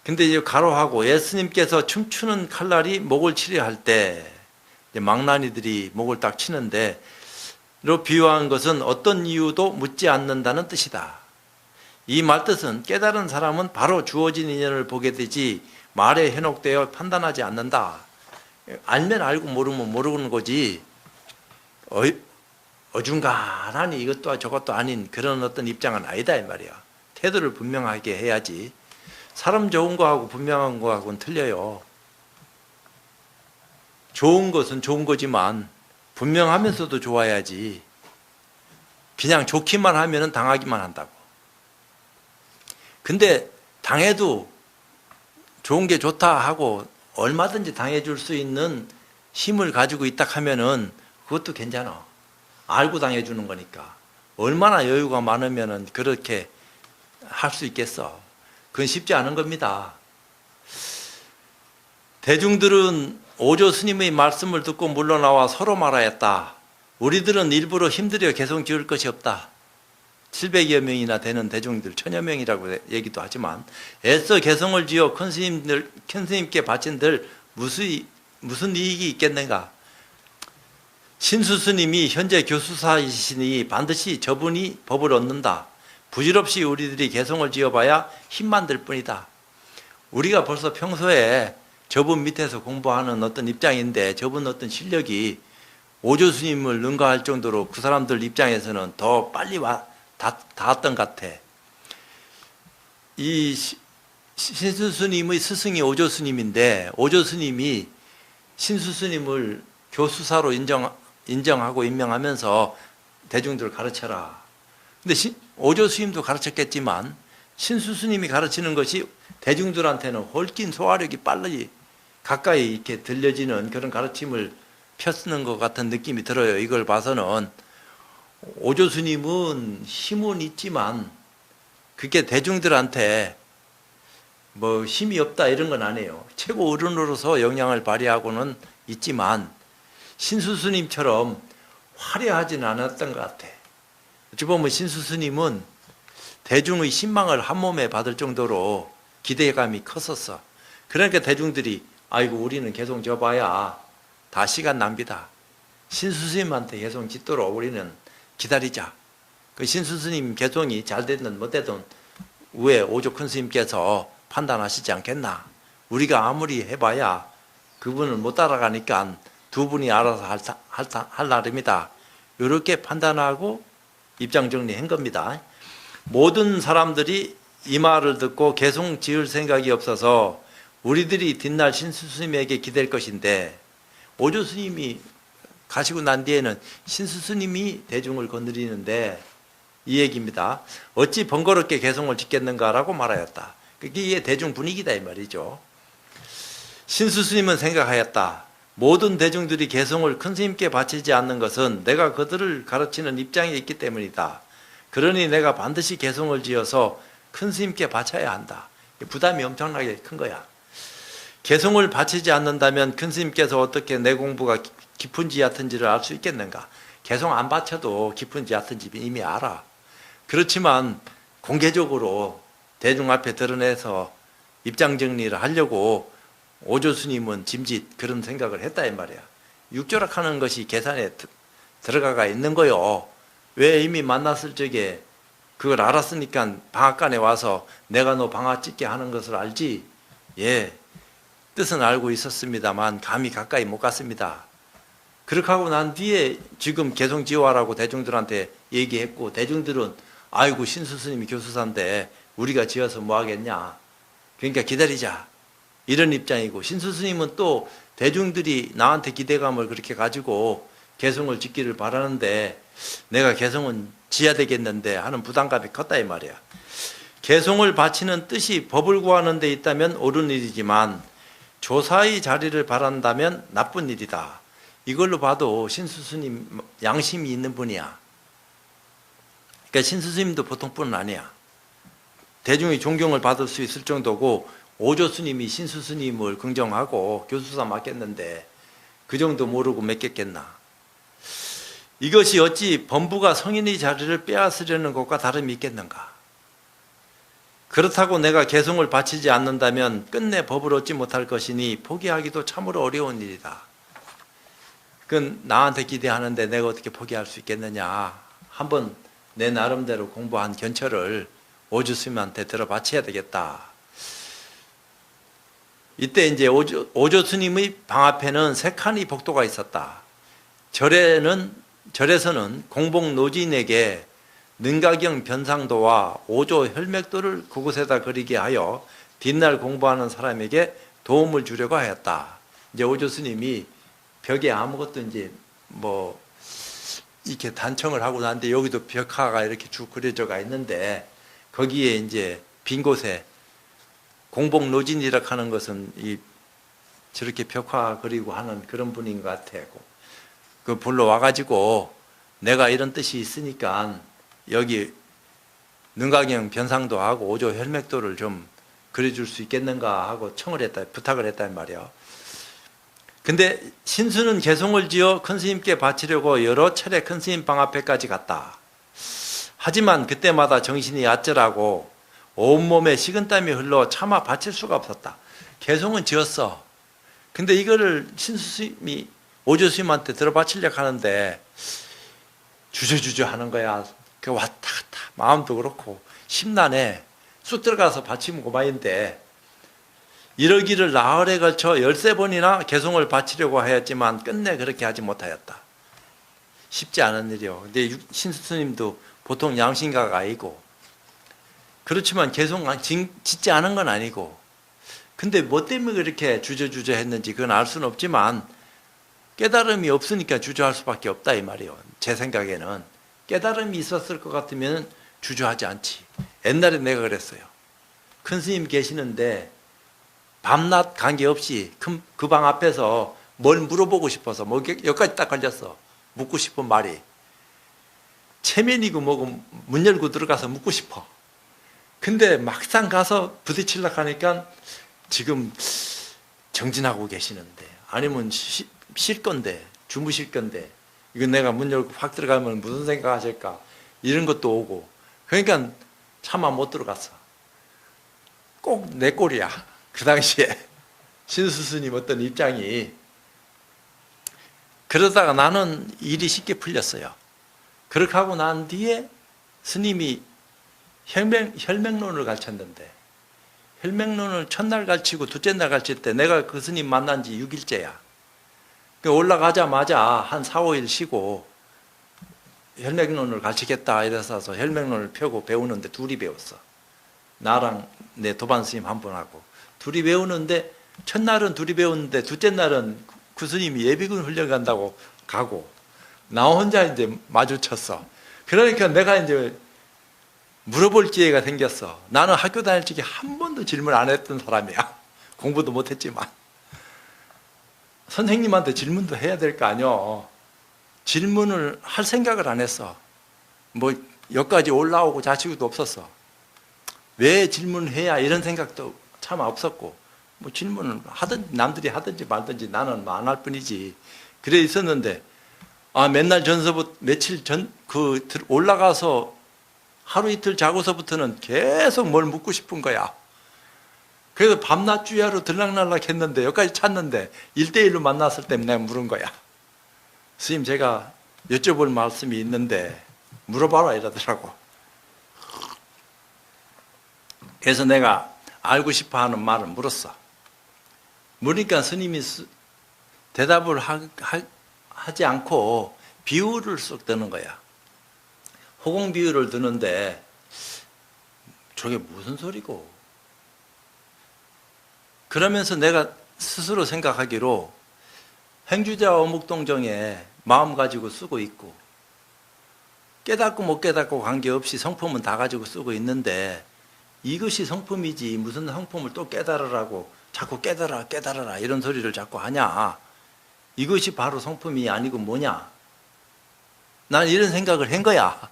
근데 이제 가로하고 예수님께서 춤추는 칼날이 목을 치려 할 때 망나니들이 목을 딱 치는데 로 비유한 것은 어떤 이유도 묻지 않는다는 뜻이다. 이 말뜻은 깨달은 사람은 바로 주어진 인연을 보게 되지 말에 현혹되어 판단하지 않는다. 알면 알고 모르면 모르는 거지 어중간하니 이것도 저것도 아닌 그런 어떤 입장은 아니다 이 말이야. 태도를 분명하게 해야지. 사람 좋은 거하고 분명한 거하고는 틀려요. 좋은 것은 좋은 거지만 분명하면서도 좋아야지. 그냥 좋기만 하면 당하기만 한다고. 근데 당해도 좋은 게 좋다 하고 얼마든지 당해줄 수 있는 힘을 가지고 있다 하면은 그것도 괜찮아. 알고 당해주는 거니까. 얼마나 여유가 많으면은 그렇게 할 수 있겠어. 그건 쉽지 않은 겁니다. 대중들은 오조 스님의 말씀을 듣고 물러나와 서로 말하였다. 우리들은 일부러 힘들여 개성 지을 것이 없다. 700여 명이나 되는 대중들, 1000여 명이라고 얘기도 하지만 애써 개성을 지어 큰 스님께 바친들 무슨 이익이 있겠는가? 신수 스님이 현재 교수사이시니 반드시 저분이 법을 얻는다. 부질없이 우리들이 개성을 지어봐야 힘만 들 뿐이다. 우리가 벌써 평소에 저분 밑에서 공부하는 어떤 입장인데 저분 어떤 실력이 오조 스님을 능가할 정도로 그 사람들 입장에서는 더 빨리 닿았던 것 같아. 이 신수 스님의 스승이 오조 스님인데 오조 스님이 신수 스님을 교수사로 인정하고 임명하면서 대중들을 가르쳐라. 근데 오조 스님도 가르쳤겠지만 신수 스님이 가르치는 것이 대중들한테는 훨씬 소화력이 빨리 가까이 이렇게 들려지는 그런 가르침을 폈는 것 같은 느낌이 들어요. 이걸 봐서는 오조 스님은 힘은 있지만 그게 대중들한테 뭐 힘이 없다 이런 건 아니에요. 최고 어른으로서 영향을 발휘하고는 있지만 신수 스님처럼 화려하진 않았던 것 같아. 어찌 보면 신수 스님은 대중의 신망을 한 몸에 받을 정도로 기대감이 컸었어. 그러니까 대중들이 아이고 우리는 개성 져봐야 다 시간 낭비다. 신수 스님한테 개성 짓도록 우리는 기다리자. 그 신수 스님 개성이 잘 됐든 못 됐든 왜 오조 큰 스님께서 판단하시지 않겠나. 우리가 아무리 해봐야 그분을 못 따라가니까 두 분이 알아서 할 나름이다. 이렇게 판단하고 입장 정리한 겁니다. 모든 사람들이 이 말을 듣고 개성 지을 생각이 없어서 우리들이 뒷날 신수 스님에게 기댈 것인데 오조 스님이 가시고 난 뒤에는 신수 스님이 대중을 거느리는데 이 얘기입니다. 어찌 번거롭게 개성을 짓겠는가라고 말하였다. 그게 대중 분위기다 이 말이죠. 신수 스님은 생각하였다. 모든 대중들이 개성을 큰 스님께 바치지 않는 것은 내가 그들을 가르치는 입장에 있기 때문이다. 그러니 내가 반드시 개성을 지어서 큰 스님께 바쳐야 한다. 부담이 엄청나게 큰 거야. 개성을 바치지 않는다면 큰 스님께서 어떻게 내 공부가 깊은지 얕은지를 알 수 있겠는가? 개성 안 바쳐도 깊은지 얕은지 이미 알아. 그렇지만 공개적으로 대중 앞에 드러내서 입장 정리를 하려고 오조 스님은 짐짓 그런 생각을 했다 이 말이야. 육조락하는 것이 계산에 들어가 있는 거요. 왜 이미 만났을 적에 그걸 알았으니까 방앗간에 와서 내가 너 방앗 찍게 하는 것을 알지? 예, 뜻은 알고 있었습니다만 감히 가까이 못 갔습니다. 그렇게 하고 난 뒤에 지금 개성 지어라고 대중들한테 얘기했고 대중들은 아이고 신수 스님이 교수사인데 우리가 지어서 뭐 하겠냐. 그러니까 기다리자. 이런 입장이고 신수 스님은 또 대중들이 나한테 기대감을 그렇게 가지고 개성을 짓기를 바라는데 내가 개성은 지어야 되겠는데 하는 부담감이 컸다 이 말이야. 개성을 바치는 뜻이 법을 구하는 데 있다면 옳은 일이지만 조사의 자리를 바란다면 나쁜 일이다. 이걸로 봐도 신수 스님 양심이 있는 분이야. 그러니까 신수 스님도 보통 분은 아니야. 대중의 존경을 받을 수 있을 정도고 오조 스님이 신수 스님을 긍정하고 교수사 맡겼는데 그 정도 모르고 맡겼겠나. 이것이 어찌 범부가 성인의 자리를 빼앗으려는 것과 다름이 있겠는가. 그렇다고 내가 개성을 바치지 않는다면 끝내 법을 얻지 못할 것이니 포기하기도 참으로 어려운 일이다. 그건 나한테 기대하는데 내가 어떻게 포기할 수 있겠느냐. 한번 내 나름대로 공부한 견처를 오조 스님한테 들어바쳐야 되겠다. 이때 이제 오조 스님의 방 앞에는 세 칸의 복도가 있었다. 절에서는 공복 노진에게 능가경 변상도와 오조 혈맥도를 그곳에다 그리게 하여 뒷날 공부하는 사람에게 도움을 주려고 하였다. 이제 오조 스님이 벽에 아무것도 이제 뭐 이렇게 단청을 하고 나는데 여기도 벽화가 이렇게 쭉 그려져가 있는데 거기에 이제 빈 곳에 공복 노진이라 하는 것은 저렇게 벽화 그리고 하는 그런 분인 것 같아요. 그 불러와가지고 내가 이런 뜻이 있으니까 여기 능가경 변상도 하고 오조 혈맥도를 좀 그려줄 수 있겠는가 하고 부탁을 했단 말이야. 근데 신수는 개송을 지어 큰 스님께 바치려고 여러 차례 큰 스님 방 앞에까지 갔다. 하지만 그때마다 정신이 아찔하고 온몸에 식은땀이 흘러 차마 바칠 수가 없었다. 개송은 지었어. 근데 이거를 신수 스님이 오조 스님한테 들어바치려고 하는데 주저주저 하는 거야. 그 왔다 갔다 마음도 그렇고 심란해. 쑥 들어가서 바치면 그만인데 이러기를 나흘에 걸쳐 13번이나 개송을 바치려고 하였지만 끝내 그렇게 하지 못하였다. 쉽지 않은 일이요. 근데 신수 스님도 보통 양심가가 아니고 그렇지만 개송 짓지 않은 건 아니고 근데 뭐 때문에 그렇게 주저주저 했는지 그건 알 수는 없지만 깨달음이 없으니까 주저할 수밖에 없다 이 말이에요. 제 생각에는 깨달음이 있었을 것 같으면 주저하지 않지. 옛날에 내가 그랬어요. 큰 스님 계시는데 밤낮 관계없이 그 방 앞에서 뭘 물어보고 싶어서 뭐 여기까지 딱 걸렸어. 묻고 싶은 말이 체면이고 뭐고 문 열고 들어가서 묻고 싶어. 근데 막상 가서 부딪히려고 하니까 지금 정진하고 계시는데 아니면 쉴 건데 주무실 건데 이거 내가 문 열고 확 들어가면 무슨 생각 하실까 이런 것도 오고 그러니까 차마 못 들어갔어. 꼭 내 꼴이야. 그 당시에 신수 스님 어떤 입장이 그러다가 나는 일이 쉽게 풀렸어요. 그렇게 하고 난 뒤에 스님이 혈맥론을 가르쳤는데 혈맥론을 첫날 가르치고 둘째 날 가르칠 때 내가 그 스님 만난 지 6일째야. 올라가자마자 한 4, 5일 쉬고 혈맥론을 가르치겠다 이래서 혈맥론을 펴고 배우는데 둘이 배웠어. 나랑 내 도반 스님 한 분하고 둘이 배우는데 첫날은 둘이 배우는데 둘째 날은 그 스님이 예비군 훈련 간다고 가고 나 혼자 이제 마주쳤어. 그러니까 내가 이제 물어볼 기회가 생겼어. 나는 학교 다닐 적에 한 번도 질문 안 했던 사람이야. 공부도 못했지만 선생님한테 질문도 해야 될 거 아니야. 질문을 할 생각을 안 했어. 뭐 여기까지 올라오고 자식도 없었어. 왜 질문을 해야 이런 생각도 참 없었고 뭐 질문을 하든지 남들이 하든지 말든지 나는 안 할 뿐이지. 그래 있었는데 맨날 전서부터 며칠 전 올라가서 하루 이틀 자고서부터는 계속 뭘 묻고 싶은 거야. 그래서 밤낮 주야로 들락날락 했는데 여기까지 찾는데 1대1로 만났을 때 내가 물은 거야. 스님 제가 여쭤볼 말씀이 있는데 물어봐라 이러더라고. 그래서 내가 알고 싶어 하는 말을 물었어. 물으니까 스님이 대답을 하지 않고 비유를 쏙 드는 거야. 호공 비유를 드는데 저게 무슨 소리고. 그러면서 내가 스스로 생각하기로 행주자 어묵동정에 마음 가지고 쓰고 있고 깨닫고 못 깨닫고 관계없이 성품은 다 가지고 쓰고 있는데 이것이 성품이지 무슨 성품을 또 깨달으라고 자꾸 깨달아라 이런 소리를 자꾸 하냐. 이것이 바로 성품이 아니고 뭐냐. 난 이런 생각을 한 거야.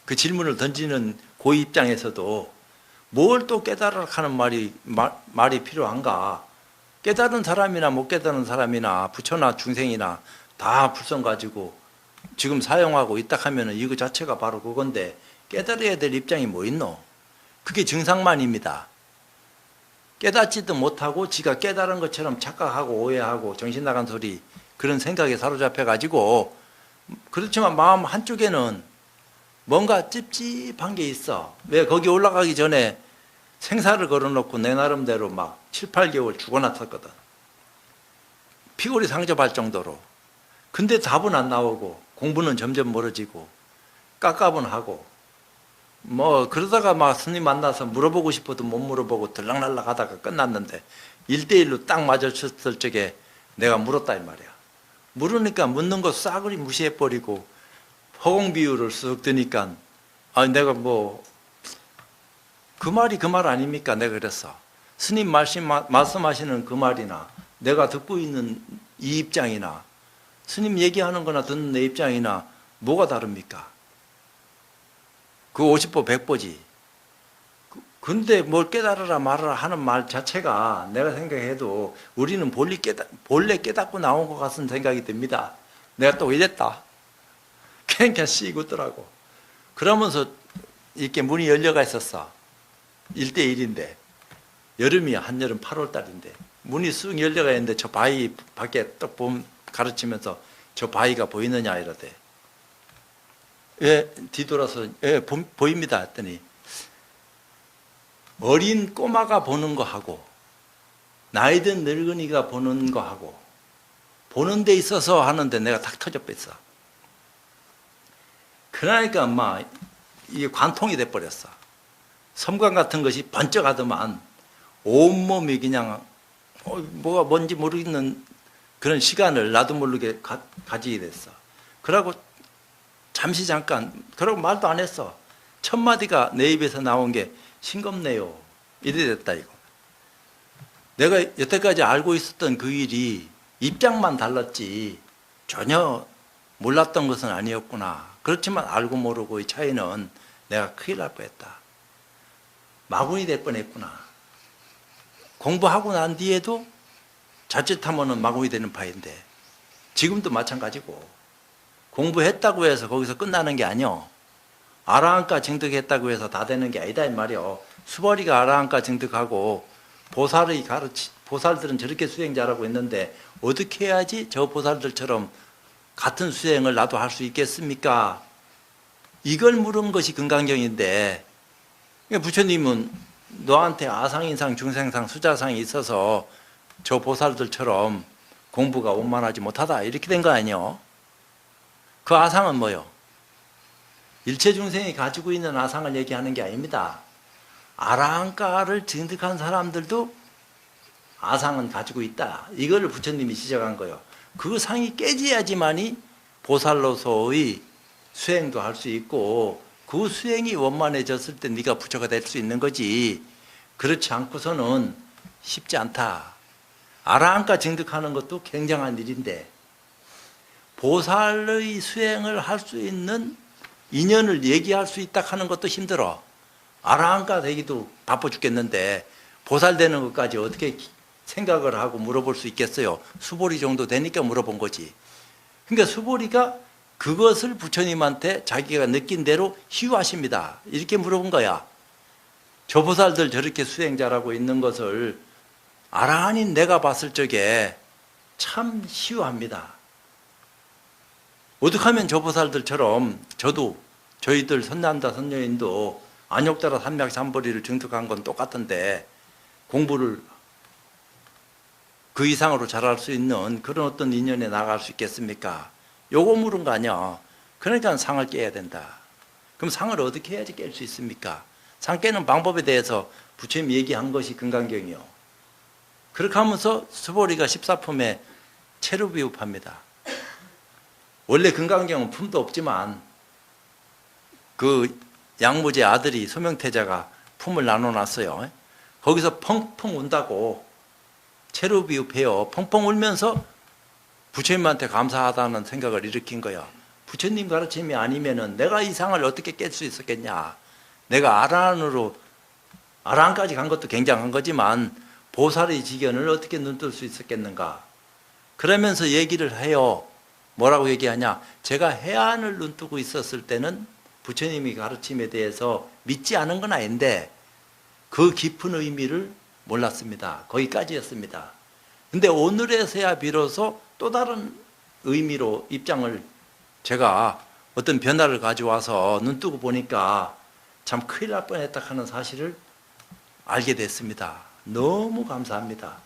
그 질문을 던지는 고위 입장에서도 뭘 또 깨달으라 하는 말이 필요한가. 깨달은 사람이나 못 깨달은 사람이나 부처나 중생이나 다 불성 가지고 지금 사용하고 있다 하면 이거 자체가 바로 그건데 깨달아야 될 입장이 뭐 있노? 그게 증상만입니다. 깨닫지도 못하고 지가 깨달은 것처럼 착각하고 오해하고 정신 나간 소리 그런 생각에 사로잡혀 가지고 그렇지만 마음 한쪽에는 뭔가 찝찝한 게 있어. 왜 거기 올라가기 전에 생사를 걸어놓고 내 나름대로 막 7, 8개월 죽어놨었거든. 피골이 상접할 정도로. 근데 답은 안 나오고 공부는 점점 멀어지고 깝깝은 하고 뭐 그러다가 막 스님 만나서 물어보고 싶어도 못 물어보고 들락날락 하다가 끝났는데 1대1로 딱 마주쳤을 적에 내가 물었다 이 말이야. 물으니까 묻는 거 싸그리 무시해버리고 허공 비유를 쓱 드니까 내가 뭐 그 말이 그 말 아닙니까? 내가 그랬어. 스님 말씀하시는 그 말이나 내가 듣고 있는 이 입장이나 스님 얘기하는 거나 듣는 내 입장이나 뭐가 다릅니까? 그 50보 100보지. 근데 뭘 깨달으라 말아라 하는 말 자체가 내가 생각해도 우리는 본래 깨닫고 나온 것 같은 생각이 듭니다. 내가 또 이랬다. 그러니까 씩 웃더라고. 그러면서 이렇게 문이 열려가 있었어. 1대1인데 여름이야. 한여름 8월달인데 문이 쑥 열려가 있는데 저 바위 밖에 딱 가르치면서 저 바위가 보이느냐 이러대. 예, 뒤돌아서 예, 보입니다 했더니 어린 꼬마가 보는 거하고 나이 든 늙은이가 보는 거하고 보는 데 있어서 하는데 내가 탁 터져 뺐어. 그러니까 막 이게 관통이 돼버렸어. 섬광 같은 것이 번쩍하더만 온몸이 그냥 뭐가 뭔지 모르겠는 그런 시간을 나도 모르게 가지게 됐어. 그러고 잠시 잠깐 그러고 말도 안 했어. 첫 마디가 내 입에서 나온 게 싱겁네요. 이래 됐다 이거. 내가 여태까지 알고 있었던 그 일이 입장만 달랐지 전혀 몰랐던 것은 아니었구나. 그렇지만 알고 모르고의 차이는 내가 큰일 날 뻔했다. 마군이 될 뻔했구나. 공부하고 난 뒤에도 자칫하면 마군이 되는 파인데 지금도 마찬가지고 공부했다고 해서 거기서 끝나는 게 아니오. 아라한가 증득했다고 해서 다 되는 게 아니다 이 말이오. 수벌이가 아라한가 증득하고 보살들은 저렇게 수행 잘하고 있는데 어떻게 해야지 저 보살들처럼 같은 수행을 나도 할 수 있겠습니까? 이걸 물은 것이 금강경인데 부처님은 너한테 아상인상 중생상 수자상이 있어서 저 보살들처럼 공부가 원만하지 못하다 이렇게 된 거 아니요? 그 아상은 뭐요? 일체 중생이 가지고 있는 아상을 얘기하는 게 아닙니다. 아라한가를 증득한 사람들도 아상은 가지고 있다. 이거를 부처님이 지적한 거예요. 그 상이 깨져야지만이 보살로서의 수행도 할 수 있고 그 수행이 원만해졌을 때 네가 부처가 될 수 있는 거지. 그렇지 않고서는 쉽지 않다. 아라한가 증득하는 것도 굉장한 일인데 보살의 수행을 할 수 있는 인연을 얘기할 수 있다 하는 것도 힘들어. 아라한가 되기도 바빠 죽겠는데 보살 되는 것까지 어떻게 생각을 하고 물어볼 수 있겠어요? 수보리 정도 되니까 물어본 거지. 그러니까 수보리가 그것을 부처님한테 자기가 느낀 대로 희유하십니다. 이렇게 물어본 거야. 저 보살들 저렇게 수행 잘하고 있는 것을 아라한인 내가 봤을 적에 참 희유합니다. 어떻게 하면 저 보살들처럼 저도 저희들 선남자 선녀인도 안욕자라 삼맥삼보리를 증득한 건 똑같은데 공부를 그 이상으로 잘할 수 있는 그런 어떤 인연에 나갈 수 있겠습니까? 요거 물은 거 아니야. 그러니까 상을 깨야 된다. 그럼 상을 어떻게 해야지 깰 수 있습니까? 상 깨는 방법에 대해서 부처님이 얘기한 것이 금강경이요. 그렇게 하면서 수보리가 14품에 체류비읍합니다. 원래 금강경은 품도 없지만 그 양무제 아들이 소명태자가 품을 나눠놨어요. 거기서 펑펑 운다고 체류비읍해요. 펑펑 울면서 부처님한테 감사하다는 생각을 일으킨 거야. 부처님 가르침이 아니면은 내가 이 상을 어떻게 깰 수 있었겠냐. 내가 아라한까지 간 것도 굉장한 거지만 보살의 지견을 어떻게 눈뜰 수 있었겠는가. 그러면서 얘기를 해요. 뭐라고 얘기하냐. 제가 해안을 눈뜨고 있었을 때는 부처님이 가르침에 대해서 믿지 않은 건 아닌데 그 깊은 의미를 몰랐습니다. 거기까지였습니다. 근데 오늘에서야 비로소 또 다른 의미로 입장을 제가 어떤 변화를 가져와서 눈 뜨고 보니까 참 큰일 날 뻔했다 하는 사실을 알게 됐습니다. 너무 감사합니다.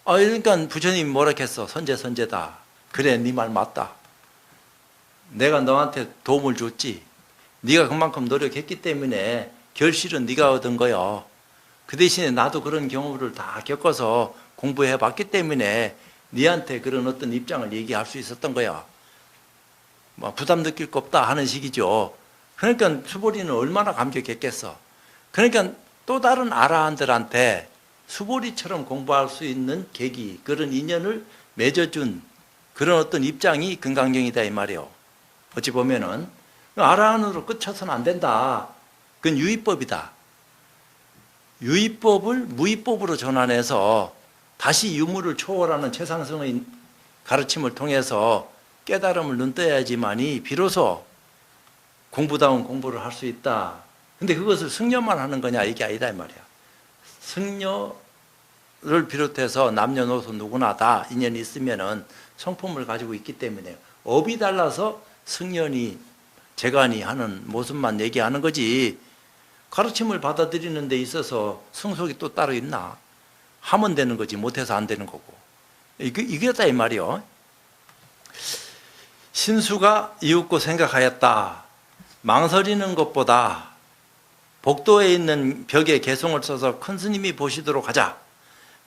그러니까 부처님이 뭐라 했어? 선제다. 그래, 네 말 맞다. 내가 너한테 도움을 줬지. 네가 그만큼 노력했기 때문에 결실은 네가 얻은 거야. 그 대신에 나도 그런 경우를 다 겪어서 공부해 봤기 때문에 네한테 그런 어떤 입장을 얘기할 수 있었던 거야. 뭐 부담 느낄 거 없다 하는 식이죠. 그러니까 수보리는 얼마나 감격했겠어. 그러니까 또 다른 아라한들한테 수보리처럼 공부할 수 있는 계기, 그런 인연을 맺어준 그런 어떤 입장이 금강경이다 이 말이에요. 어찌 보면은 아라한으로 끝쳐서는 안 된다. 그건 유의법이다. 유의법을 무의법으로 전환해서 다시 유무를 초월하는 최상승의 가르침을 통해서 깨달음을 눈떠야지만이 비로소 공부다운 공부를 할 수 있다. 근데 그것을 승려만 하는 거냐 이게 아니다 이 말이야. 승려를 비롯해서 남녀노소 누구나 다 인연이 있으면은 성품을 가지고 있기 때문에 업이 달라서 승려니 재간이 하는 모습만 얘기하는 거지, 가르침을 받아들이는 데 있어서 승속이 또 따로 있나? 하면 되는 거지 못해서 안 되는 거고. 이게다 이 말이요. 신수가 이윽고 생각하였다. 망설이는 것보다 복도에 있는 벽에 개송을 써서 큰 스님이 보시도록 하자.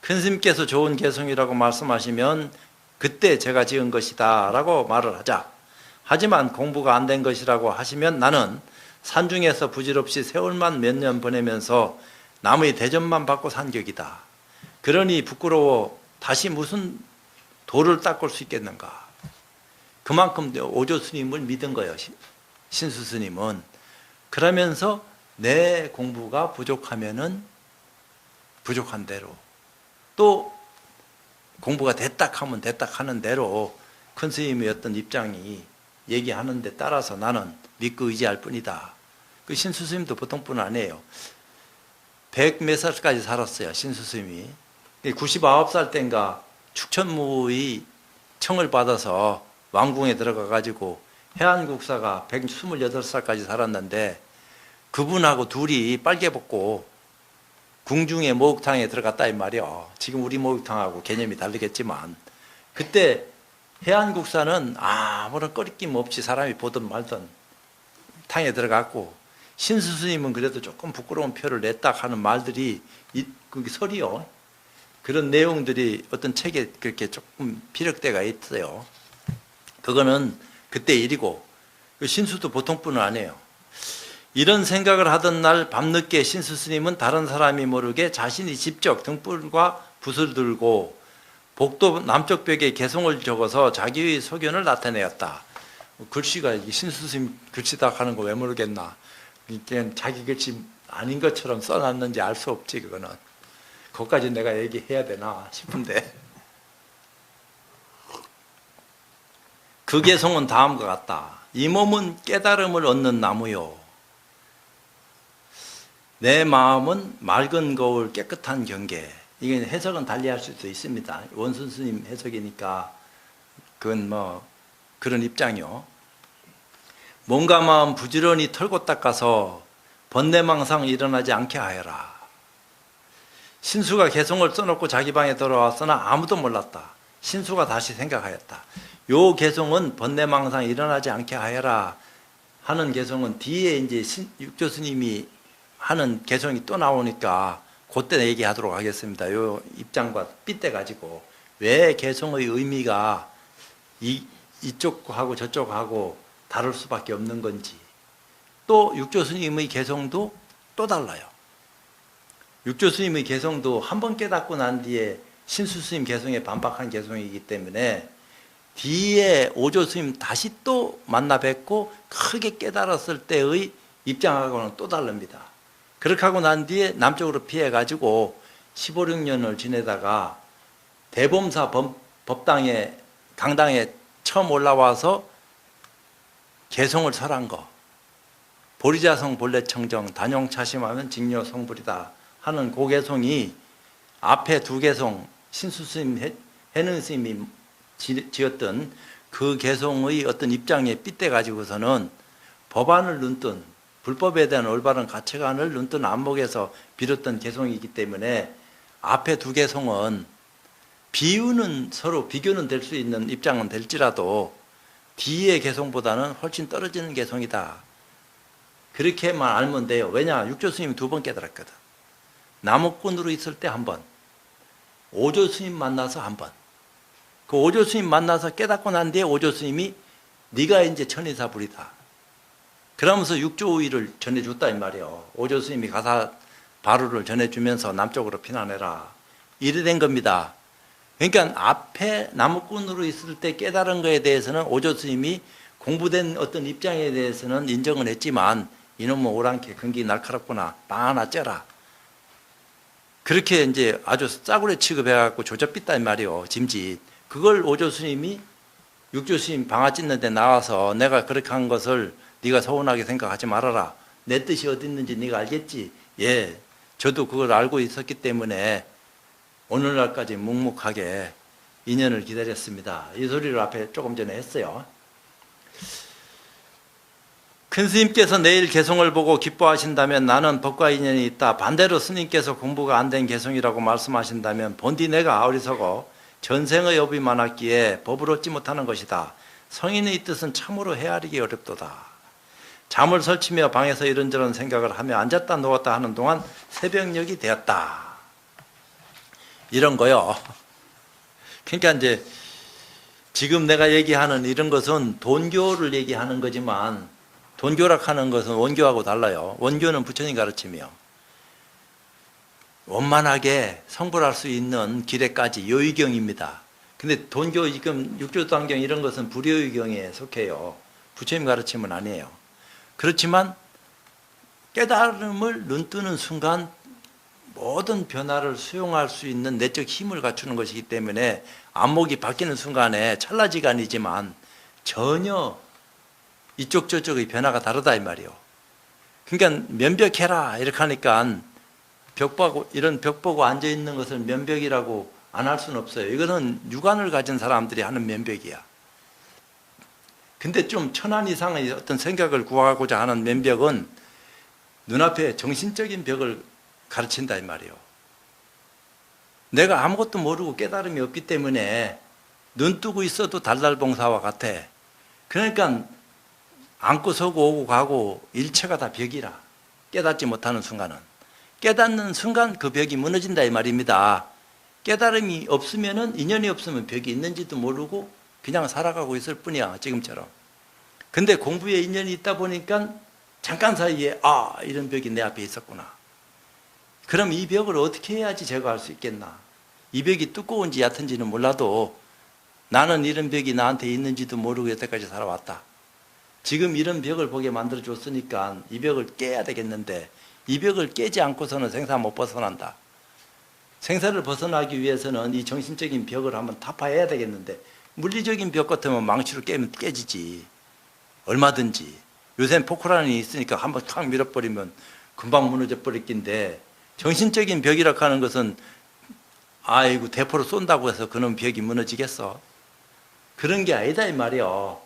큰 스님께서 좋은 개송이라고 말씀하시면 그때 제가 지은 것이다 라고 말을 하자. 하지만 공부가 안 된 것이라고 하시면 나는 산중에서 부질없이 세월만 몇 년 보내면서 남의 대접만 받고 산 격이다. 그러니 부끄러워 다시 무슨 도를 닦을 수 있겠는가. 그만큼 오조 스님을 믿은 거예요. 신수 스님은. 그러면서 내 공부가 부족하면은 부족한 대로, 또 공부가 됐다 하면 됐다 하는 대로 큰 스님의 어떤 입장이 얘기하는 데 따라서 나는 믿고 의지할 뿐이다. 그 신수 스님도 보통 분 아니에요. 100 몇 살까지 살았어요. 신수 스님이. 99살 때인가 축천무의 청을 받아서 왕궁에 들어가 가지고 해안국사가 128살까지 살았는데 그분하고 둘이 빨개 벗고 궁중의 목욕탕에 들어갔다 이 말이요. 지금 우리 목욕탕하고 개념이 다르겠지만 그때 해안국사는 아무런 꺼리낌 없이 사람이 보든 말든 탕에 들어갔고, 신수 스님은 그래도 조금 부끄러운 표를 냈다 하는 말들이 그게 설이요. 그런 내용들이 어떤 책에 그렇게 조금 피력대가 있어요. 그거는 그때 일이고, 신수도 보통 분은 아니에요. 이런 생각을 하던 날 밤늦게 신수 스님은 다른 사람이 모르게 자신이 직접 등불과 붓을 들고 복도 남쪽 벽에 개송을 적어서 자기의 소견을 나타내었다. 글씨가 신수 스님 글씨다 하는 거 왜 모르겠나. 그냥 자기 글씨 아닌 것처럼 써놨는지 알 수 없지 그거는. 그것까지 내가 얘기해야 되나 싶은데. 그 개송은 다음과 같다. 이 몸은 깨달음을 얻는 나무요. 내 마음은 맑은 거울 깨끗한 경계. 이게 해석은 달리할 수도 있습니다. 원순 스님 해석이니까 그건 뭐 그런 입장이요. 몸과 마음 부지런히 털고 닦아서 번뇌망상 일어나지 않게 하여라. 신수가 개송을 써놓고 자기 방에 돌아왔으나 아무도 몰랐다. 신수가 다시 생각하였다. 요 개송은 번뇌망상 일어나지 않게 하여라 하는 개송은 뒤에 이제 육조 스님이 하는 개송이 또 나오니까 그때 얘기하도록 하겠습니다. 요 입장과 빗대 가지고 왜 개송의 의미가 이쪽하고 저쪽하고 다를 수밖에 없는 건지, 또 육조 스님의 개송도 또 달라요. 육조 스님의 개송도 한 번 깨닫고 난 뒤에 신수 스님 개송에 반박한 개송이기 때문에 뒤에 오조 스님 다시 또 만나 뵙고 크게 깨달았을 때의 입장하고는 또 다릅니다. 그렇게 하고 난 뒤에 남쪽으로 피해가지고 15, 16년을 지내다가 대범사 법당에, 강당에 처음 올라와서 개송을 설한 거, 보리자성 본래청정 단용차심하면 직녀성불이다 하는 그 개송이 앞에 두 개송 신수스님, 해능스님이 지었던 그 개송의 어떤 입장에 빗대 가지고서는 법안을 눈뜬 불법에 대한 올바른 가치관을 눈뜬 안목에서 비롯된 개송이기 때문에 앞에 두 개송은 비유는 서로 비교는 될 수 있는 입장은 될지라도 뒤의 개송보다는 훨씬 떨어지는 개송이다. 그렇게만 알면 돼요. 왜냐? 육조 스님이 두 번 깨달았거든. 남옥군으로 있을 때 한 번, 오조 스님 만나서 한 번. 그 오조 스님 만나서 깨닫고 난 뒤에 오조 스님이 네가 이제 천의사불이다. 그러면서 육조의를 전해줬다 이 말이에요. 오조 스님이 가사 바루를 전해주면서 남쪽으로 피난해라. 이래 된 겁니다. 그러니까 앞에 남옥군으로 있을 때 깨달은 거에 대해서는 오조 스님이 공부된 어떤 입장에 대해서는 인정을 했지만 이놈은 오랑캐 근기 날카롭구나. 빵 하나 쪄라. 그렇게 이제 아주 싸구려 취급해갖고 조져삐다 이 말이에요. 짐짓. 그걸 오조 스님이 육조 스님 방아 찢는데 나와서 내가 그렇게 한 것을 네가 서운하게 생각하지 말아라. 내 뜻이 어디 있는지 네가 알겠지? 예, 저도 그걸 알고 있었기 때문에 오늘날까지 묵묵하게 인연을 기다렸습니다. 이 소리를 앞에 조금 전에 했어요. 큰 스님께서 내일 개송을 보고 기뻐하신다면 나는 법과 인연이 있다. 반대로 스님께서 공부가 안 된 개송이라고 말씀하신다면 본디 내가 어리석어 전생의 업이 많았기에 법을 얻지 못하는 것이다. 성인의 뜻은 참으로 헤아리기 어렵도다. 잠을 설치며 방에서 이런저런 생각을 하며 앉았다 누웠다 하는 동안 새벽녘이 되었다. 이런 거요. 그러니까 이제 지금 내가 얘기하는 이런 것은 돈교를 얘기하는 거지만 돈교락하는 것은 원교하고 달라요. 원교는 부처님 가르치며 원만하게 성불할 수 있는 길에까지 요의경입니다. 근데 돈교 지금 육조단경 이런 것은 불요의경에 속해요. 부처님 가르침은 아니에요. 그렇지만 깨달음을 눈뜨는 순간 모든 변화를 수용할 수 있는 내적 힘을 갖추는 것이기 때문에 안목이 바뀌는 순간에 찰나지간이지만 전혀 이쪽 저쪽의 변화가 다르다 이 말이에요. 그러니까 면벽해라 이렇게 하니까 이런 벽 보고 앉아있는 것을 면벽이라고 안 할 수는 없어요. 이거는 육안을 가진 사람들이 하는 면벽이야. 근데 좀 천안 이상의 어떤 생각을 구하고자 하는 면벽은 눈앞에 정신적인 벽을 가르친다 이 말이에요. 내가 아무것도 모르고 깨달음이 없기 때문에 눈 뜨고 있어도 달달봉사와 같아. 그러니까 앉고 서고 오고 가고 일체가 다 벽이라. 깨닫지 못하는 순간은. 깨닫는 순간 그 벽이 무너진다 이 말입니다. 깨달음이 없으면은 인연이 없으면 벽이 있는지도 모르고 그냥 살아가고 있을 뿐이야 지금처럼. 근데 공부에 인연이 있다 보니까 잠깐 사이에 이런 벽이 내 앞에 있었구나. 그럼 이 벽을 어떻게 해야지 제거할 수 있겠나. 이 벽이 두꺼운지 얕은지는 몰라도 나는 이런 벽이 나한테 있는지도 모르고 여태까지 살아왔다. 지금 이런 벽을 보게 만들어줬으니까 이 벽을 깨야 되겠는데 이 벽을 깨지 않고서는 생사 못 벗어난다. 생사를 벗어나기 위해서는 이 정신적인 벽을 한번 타파해야 되겠는데 물리적인 벽 같으면 망치로 깨면 깨지지. 얼마든지. 요새는 포크라인이 있으니까 한번 탁 밀어버리면 금방 무너져 버릴 낀데 정신적인 벽이라 하는 것은 아이고 대포로 쏜다고 해서 그놈 벽이 무너지겠어? 그런 게 아니다 이 말이요.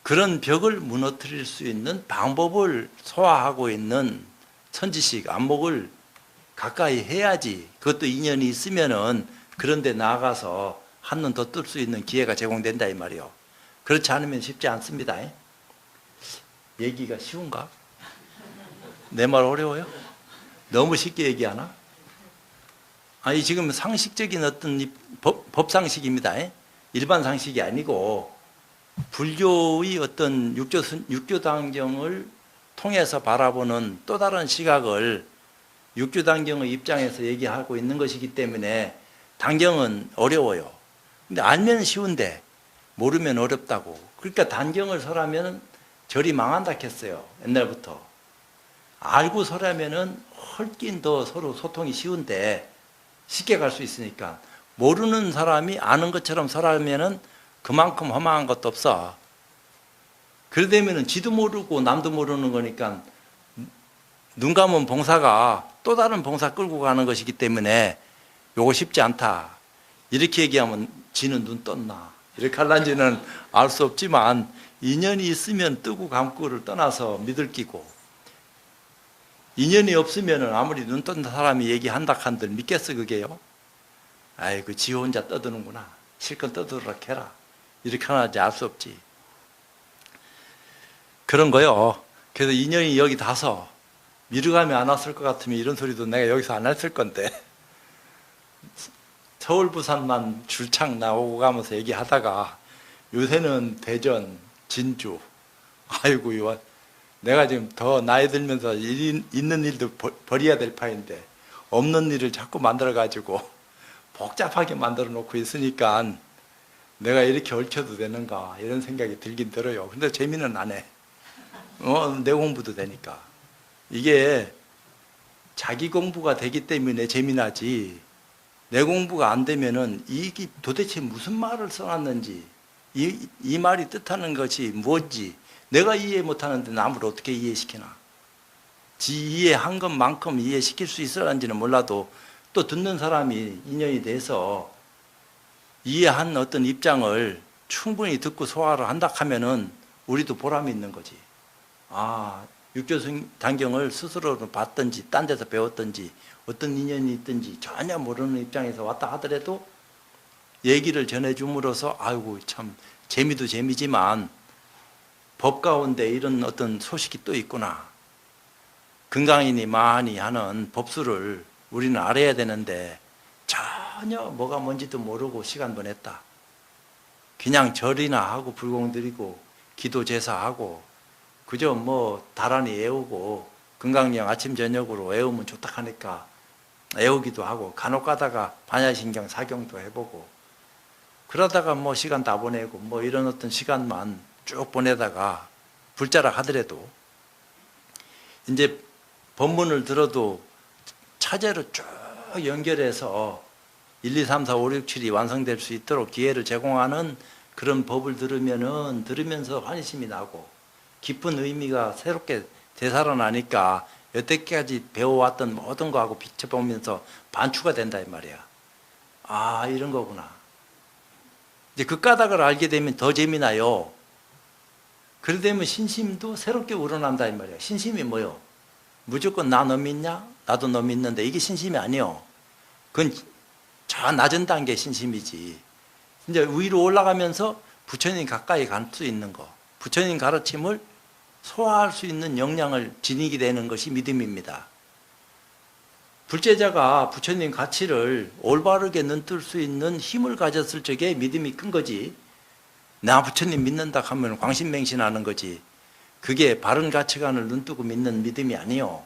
그런 벽을 무너뜨릴 수 있는 방법을 소화하고 있는 선지식 안목을 가까이 해야지. 그것도 인연이 있으면은 그런데 나아가서 한눈 더 뜰 수 있는 기회가 제공된다 이 말이요. 그렇지 않으면 쉽지 않습니다. 얘기가 쉬운가? 내 말 어려워요? 너무 쉽게 얘기하나? 아니 지금 상식적인 어떤 법상식입니다. 일반 상식이 아니고 불교의 어떤 육조단경을 통해서 바라보는 또 다른 시각을 육조단경의 입장에서 얘기하고 있는 것이기 때문에 단경은 어려워요. 근데 알면 쉬운데 모르면 어렵다고. 그러니까 단경을 설하면 절이 망한다 했어요. 옛날부터. 알고 설하면은 훨씬 더 서로 소통이 쉬운데 쉽게 갈 수 있으니까 모르는 사람이 아는 것처럼 설하면은 그만큼 허망한 것도 없어. 그러되면은 지도 모르고 남도 모르는 거니까 눈 감은 봉사가 또 다른 봉사 끌고 가는 것이기 때문에 요거 쉽지 않다. 이렇게 얘기하면 지는 눈 떴나? 이렇게 할란지는 알 수 없지만 인연이 있으면 뜨고 감고를 떠나서 믿을 끼고, 인연이 없으면 아무리 눈 뜬 사람이 얘기한다 한들 믿겠어 그게요? 아이고 지 혼자 떠드는구나, 실컷 떠들어라 해라, 이렇게 하나지 알 수 없지. 그런 거요. 그래서 인연이 여기 닿아서 미르감이 안 왔을 것 같으면 이런 소리도 내가 여기서 안 했을 건데, 서울 부산만 줄창 나오고 가면서 얘기하다가 요새는 대전 진주, 아이고 이거 내가 지금 더 나이 들면서 있는 일도 버려야 될 판인데 없는 일을 자꾸 만들어 가지고 복잡하게 만들어 놓고 있으니까 내가 이렇게 얽혀도 되는가 이런 생각이 들긴 들어요. 근데 재미는 안 해. 내 공부도 되니까. 이게 자기 공부가 되기 때문에 재미나지, 내 공부가 안 되면은 이게 도대체 무슨 말을 써놨는지, 이 말이 뜻하는 것이 뭔지 내가 이해 못하는데 남을 어떻게 이해시키나. 지 이해한 것만큼 이해시킬 수 있을런지는 몰라도 또 듣는 사람이 인연이 돼서 이해한 어떤 입장을 충분히 듣고 소화를 한다 하면은 우리도 보람이 있는 거지. 육조단경을 스스로는 봤든지 딴 데서 배웠든지 어떤 인연이 있든지 전혀 모르는 입장에서 왔다 하더라도 얘기를 전해줌으로써 아이고 참 재미도 재미지만 법 가운데 이런 어떤 소식이 또 있구나, 건강인이 많이 하는 법수를 우리는 알아야 되는데 전혀 뭐가 뭔지도 모르고 시간 보냈다. 그냥 절이나 하고 불공 드리고 기도 제사하고 그저 뭐 다란히 애우고 건강령 아침 저녁으로 애우면 좋다 하니까 애우기도 하고 간혹 가다가 반야신경 사경도 해보고 그러다가 뭐 시간 다 보내고 뭐 이런 어떤 시간만 쭉 보내다가 불자락 하더라도 이제 법문을 들어도 차제로 쭉 연결해서 1, 2, 3, 4, 5, 6, 7이 완성될 수 있도록 기회를 제공하는 그런 법을 들으면서 환희심이 나고 깊은 의미가 새롭게 되살아나니까 여태까지 배워왔던 모든 거하고 비춰보면서 반추가 된다 이 말이야. 이런 거구나. 이제 그 까닭을 알게 되면 더 재미나요. 그래 되면 신심도 새롭게 우러난다 이 말이야. 신심이 뭐요? 무조건 나 너 믿냐? 나도 너 믿는데 이게 신심이 아니요. 그건 저 낮은 단계 신심이지. 이제 위로 올라가면서 부처님 가까이 갈 수 있는 거, 부처님 가르침을 소화할 수 있는 역량을 지니게 되는 것이 믿음입니다. 불제자가 부처님 가치를 올바르게 눈뜰 수 있는 힘을 가졌을 적에 믿음이 큰 거지, 나 부처님 믿는다 하면 광신맹신하는 거지, 그게 바른 가치관을 눈뜨고 믿는 믿음이 아니요.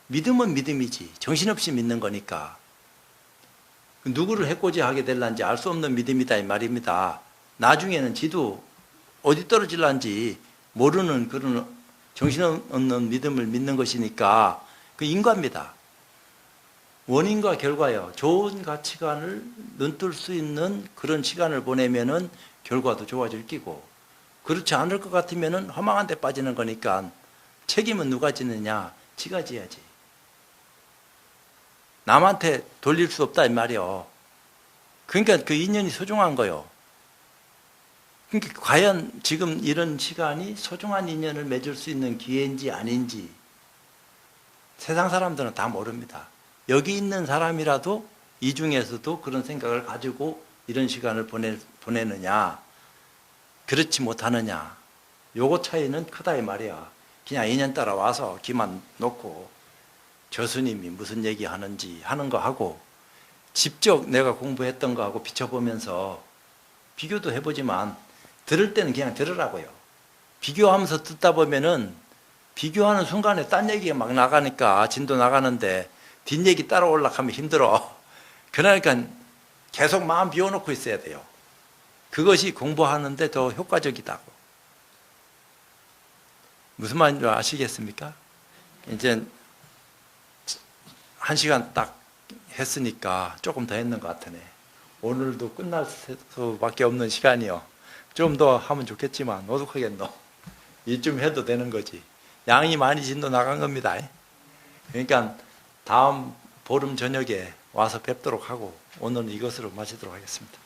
믿음은 믿음이지 정신없이 믿는 거니까 누구를 해코지 하게 될란지 알 수 없는 믿음이다 이 말입니다. 나중에는 지도 어디 떨어질란지 모르는 그런 정신없는 믿음을 믿는 것이니까 그 인과입니다. 원인과 결과요. 좋은 가치관을 눈뜰 수 있는 그런 시간을 보내면은 결과도 좋아질 끼고, 그렇지 않을 것 같으면은 허망한 데 빠지는 거니까 책임은 누가 지느냐? 지가 지야지. 남한테 돌릴 수 없다 이 말이요. 그러니까 그 인연이 소중한 거요. 그러니까 과연 지금 이런 시간이 소중한 인연을 맺을 수 있는 기회인지 아닌지 세상 사람들은 다 모릅니다. 여기 있는 사람이라도 이 중에서도 그런 생각을 가지고 이런 시간을 보내느냐 그렇지 못하느냐, 요거 차이는 크다 이 말이야. 그냥 인연 따라 와서 귀만 놓고 저 스님이 무슨 얘기 하는지 하는 거 하고 직접 내가 공부했던 거하고 비춰보면서 비교도 해보지만 들을 때는 그냥 들으라고요. 비교하면서 듣다 보면은 비교하는 순간에 딴 얘기가 막 나가니까 진도 나가는데 뒷얘기 따라 올라가면 힘들어. 그러니까 계속 마음 비워놓고 있어야 돼요. 그것이 공부하는데 더 효과적이다고. 무슨 말인지 아시겠습니까? 이제 1시간 딱 했으니까 조금 더 했는 것 같으네. 오늘도 끝날 수밖에 없는 시간이요. 좀 더 하면 좋겠지만 어떡하겠노. 이쯤 해도 되는 거지. 양이 많이 진도 나간 겁니다. 그러니까 다음 보름 저녁에 와서 뵙도록 하고 오늘은 이것으로 마치도록 하겠습니다.